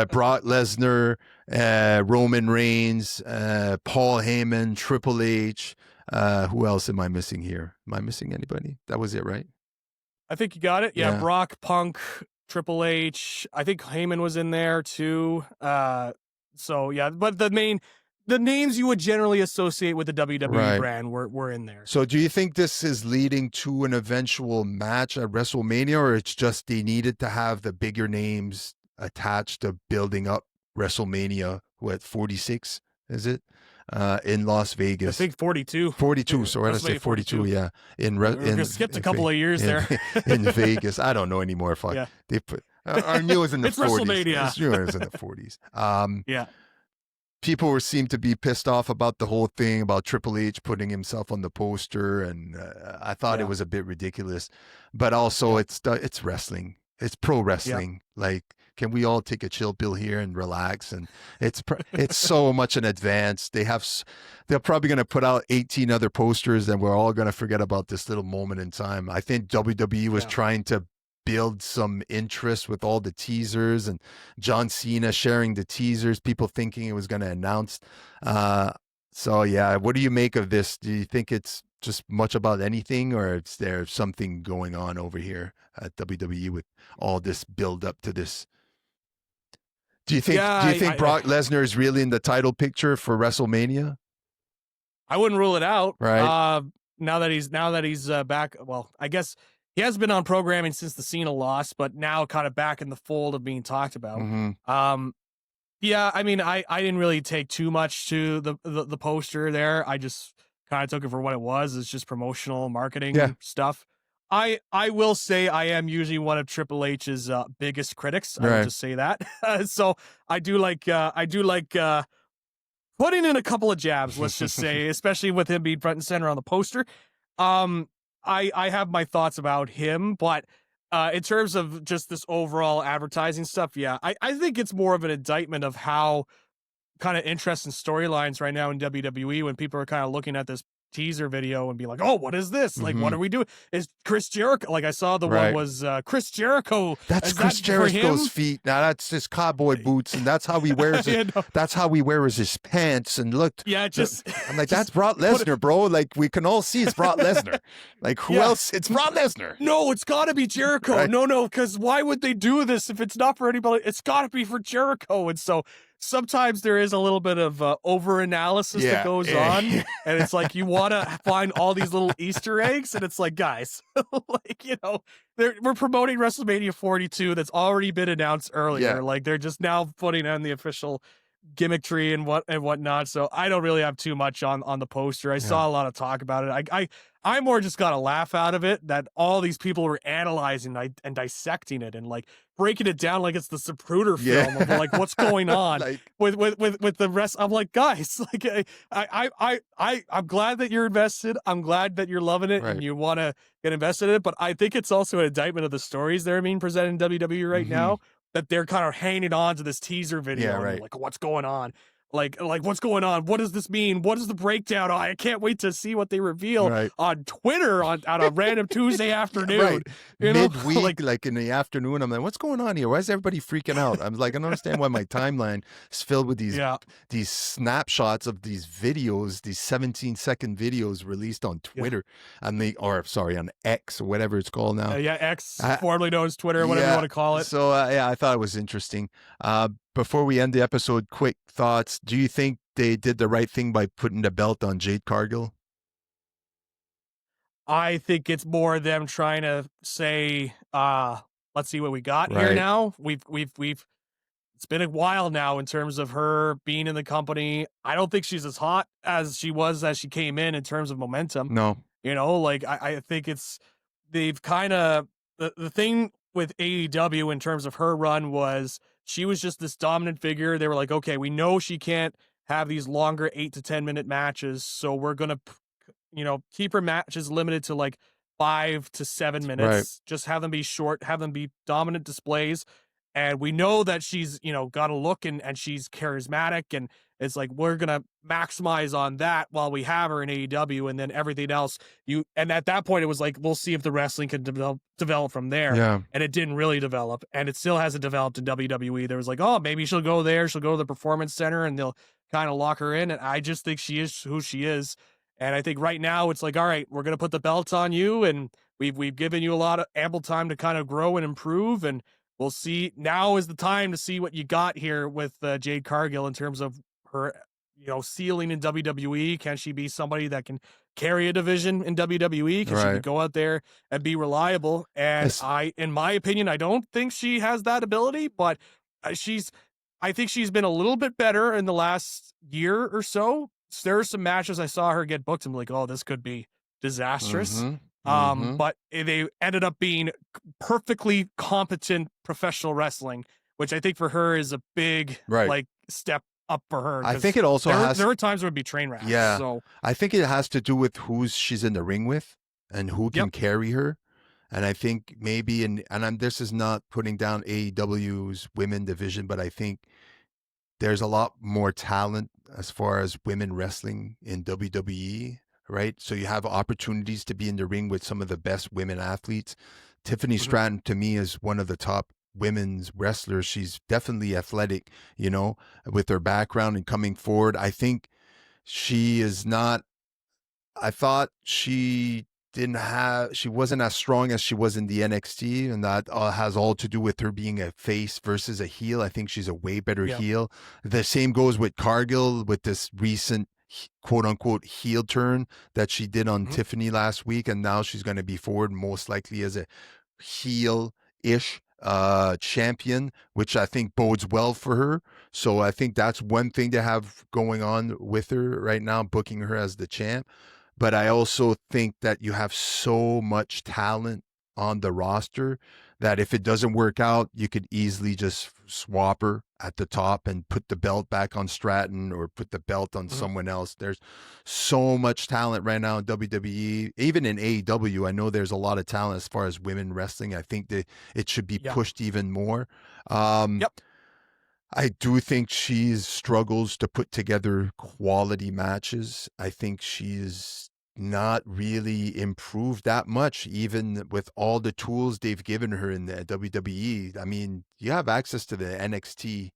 Brock Lesnar, Roman Reigns, Paul Heyman, Triple H. Who else am I missing here? Am I missing anybody? That was it, right? I think you got it. Yeah. Brock, Punk, Triple H. I think Heyman was in there too. So yeah, but the names you would generally associate with the WWE brand were in there. So do you think this is leading to an eventual match at WrestleMania, or it's just they needed to have the bigger names attached to building up WrestleMania? What, 46 is it? In Las Vegas. I think 42. 42, so I had to say 42, yeah. Skipped a couple of years there. In Vegas. I don't know anymore. Fuck. Yeah. They put I knew it was in the 40s. WrestleMania. I knew it was in the 40s. Yeah. People seem to be pissed off about the whole thing about Triple H putting himself on the poster, and I thought it was a bit ridiculous. But also, it's wrestling. It's pro wrestling. Like, can we all take a chill pill here and relax? And it's so much in advance. They're probably going to put out 18 other posters, and we're all going to forget about this little moment in time. I think WWE was trying to build some interest with all the teasers, and John Cena sharing the teasers, people thinking it was going to announce. So yeah, what do you make of this? Do you think it's just much about anything, or is there something going on over here at WWE with all this build up to this? Do you think Brock Lesnar is really in the title picture for WrestleMania? I wouldn't rule it out. Right. Now that he's back, well, I guess he has been on programming since the Cena loss, but now kind of back in the fold of being talked about. Mm-hmm. Yeah, I mean, I didn't really take too much to the poster there. I just kind of took it for what it was. It's just promotional marketing stuff. I will say I am usually one of Triple H's biggest critics. I will just say that. So I do like putting in a couple of jabs, let's just say, especially with him being front and center on the poster. I have my thoughts about him, but in terms of just this overall advertising stuff, I think it's more of an indictment of how kind of interesting storylines right now in WWE when people are kind of looking at this teaser video and be like, oh, what is this? Like, what are we doing? Is Chris Jericho? Like, I saw the one was Chris Jericho. That's Chris Jericho's feet. Now that's his cowboy boots, and that's how he wears it. That's how he wears his pants. And look, I'm like, that's Brock Lesnar, bro. Like, we can all see it's Brock Lesnar. Like, who else? It's Brock Lesnar. No, it's got to be Jericho. Right? No, because why would they do this if it's not for anybody? It's got to be for Jericho. And so sometimes there is a little bit of over analysis that Yeah. goes on, and it's like you want to find all these little Easter eggs, and it's like, guys, like we're promoting WrestleMania 42 that's already been announced Yeah. earlier. Like they're just now putting on the official gimmickry and whatnot. So I don't really have too much on the poster. I Yeah. saw a lot of talk about it. I more just got a laugh out of it that all these people were analyzing and dissecting it and like breaking it down like it's the Zapruder film of Yeah. like what's going on Like, with the rest. I'm like, guys, like I'm glad that you're invested. I'm glad that you're loving it and right. you want to get invested in it. But I think it's also an indictment of the stories that are being presented in WWE right Hmm. now, that they're kind of hanging on to this teaser Yeah. video and Right. like, what's going on? Like what's going on? What does this mean? What is the breakdown? Oh, I can't wait to see what they reveal Right. on Twitter on a random Tuesday afternoon. Right. You know, Midweek, like in the afternoon, I'm like, what's going on here? Why is everybody freaking out? I'm like, I don't understand why my timeline is filled with yeah, these snapshots of these videos, these 17-second videos released on yeah, Twitter or sorry, on X or whatever it's called now. yeah. X, I, formerly known as Twitter, whatever you yeah. want to call it. So yeah, I thought it was interesting. Before we end the episode, quick thoughts. Do you think they did the right thing by putting the belt on Jade Cargill? I think it's more them trying to say, let's see what we got here Right. now. We've it's been a while now in terms of her being in the company. I don't think she's as hot as she was as she came in terms of momentum. No. Like I think they've kind of the thing with AEW in terms of her run was she was just this dominant figure. They were like, okay, we know she can't have these longer 8 to 10 minute matches, so we're gonna keep her matches limited to like 5 to 7 minutes. Right. Just have them be short, have them be dominant displays. And we know that she's, got a look and she's charismatic. And it's like, we're going to maximize on that while we have her in AEW, and then everything else and at that point it was like, we'll see if the wrestling can develop from there. Yeah. And it didn't really develop, and it still hasn't developed in WWE. There was like, oh, maybe she'll go there. She'll go to the Performance Center and they'll kind of lock her in. And I just think she is who she is. And I think right now it's like, all right, we're going to put the belts on you, and we've given you a lot of ample time to kind of grow and improve, and we'll see. Now is the time to see what you got here with Jade Cargill in terms of her, ceiling in WWE. Can she be somebody that can carry a division in WWE? Can she go out there and be reliable? And in my opinion, I don't think she has that ability, but I think she's been a little bit better in the last year or so. There are some matches I saw her get booked. I'm like, oh, this could be disastrous. Mm-hmm. Mm-hmm. But they ended up being perfectly competent professional wrestling, which I think for her is a big like step up for her. I think it also there are times where it'd be train wrecks. Yeah. So I think it has to do with who she's in the ring with and who can carry her. And I think maybe this is not putting down AEW's women division, but I think there's a lot more talent as far as women wrestling in WWE, right? So you have opportunities to be in the ring with some of the best women athletes. Tiffany Stratton, to me, is one of the top women's wrestlers. She's definitely athletic, with her background and coming forward. I think she is not, I thought she wasn't as strong as she was in the NXT, and that has all to do with her being a face versus a heel. I think she's a way better heel. The same goes with Cargill with this recent quote unquote heel turn that she did on Tiffany last week, and now she's going to be forward most likely as a heel-ish champion, which I think bodes well for her. So I think that's one thing to have going on with her right now, booking her as the champ. But I also think that you have so much talent on the roster that if it doesn't work out, you could easily just swap her at the top and put the belt back on Stratton or put the belt on someone else. There's so much talent right now in WWE, even in AEW. I know there's a lot of talent as far as women wrestling. I think that it should be pushed even more. I do think she struggles to put together quality matches. I think she's not really improved that much, even with all the tools they've given her in the WWE. I mean, you have access to the NXT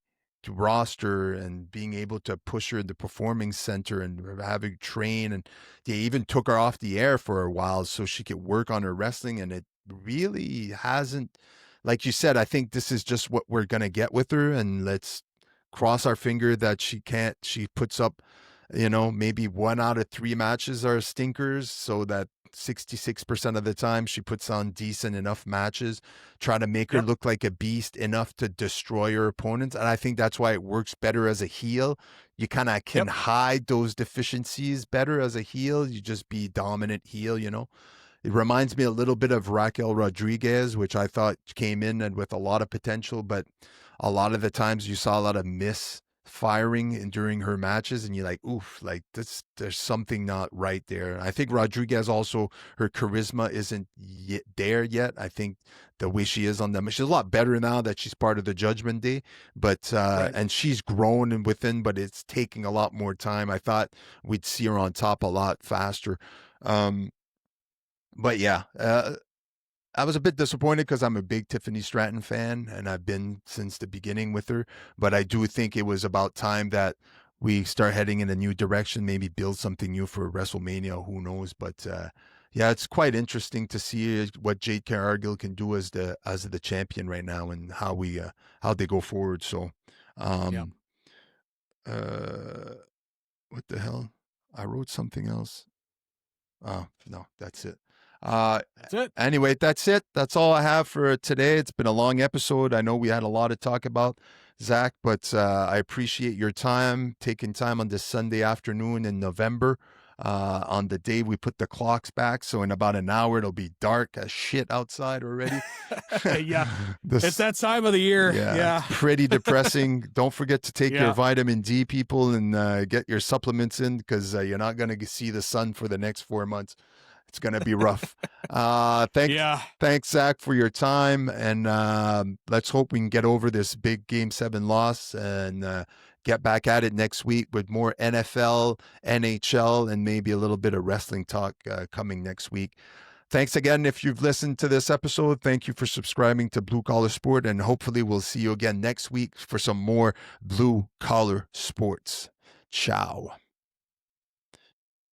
roster and being able to push her in the performing center and having train. And they even took her off the air for a while so she could work on her wrestling. And it really hasn't, like you said, I think this is just what we're going to get with her. And let's cross our finger that she puts up, maybe 1 out of 3 matches are stinkers, so that 66% of the time she puts on decent enough matches, try to make her Yep. look like a beast enough to destroy her opponents. And I think that's why it works better as a heel. You kind of can Yep. hide those deficiencies better as a heel. You just be dominant heel, It reminds me a little bit of Raquel Rodriguez, which I thought came in and with a lot of potential, but a lot of the times you saw a lot of misfiring during her matches, and you're like, oof, like this, there's something not right there. I think Rodriguez also, her charisma isn't yet there yet. I think the way she is on them, she's a lot better now that she's part of the Judgment Day, but Right. and she's grown and within, but it's taking a lot more time. I thought we'd see her on top a lot faster. But yeah, I was a bit disappointed because I'm a big Tiffany Stratton fan, and I've been since the beginning with her. But I do think it was about time that we start heading in a new direction, maybe build something new for WrestleMania. Who knows? But yeah, it's quite interesting to see what Jade Cargill can do as the champion right now, and how they go forward. So, Yeah. um, uh, what the hell? I wrote something else. Oh, no, that's it. That's it. Anyway, that's it. That's all I have for today. It's been a long episode. I know we had a lot to talk about, Zach, but I appreciate your time, taking time on this Sunday afternoon in November, on the day we put the clocks back. So in about an hour, it'll be dark as shit outside already. Yeah. It's that time of the year. Yeah. It's pretty depressing. Don't forget to take your Yeah. vitamin D, people, and get your supplements in, because you're not going to see the sun for the next 4 months. It's going to be rough. Thanks, Zach, for your time. And let's hope we can get over this big Game 7 loss and get back at it next week with more NFL, NHL, and maybe a little bit of wrestling talk coming next week. Thanks again. If you've listened to this episode, thank you for subscribing to Blue Collar Sport, and hopefully we'll see you again next week for some more Blue Collar Sports. Ciao.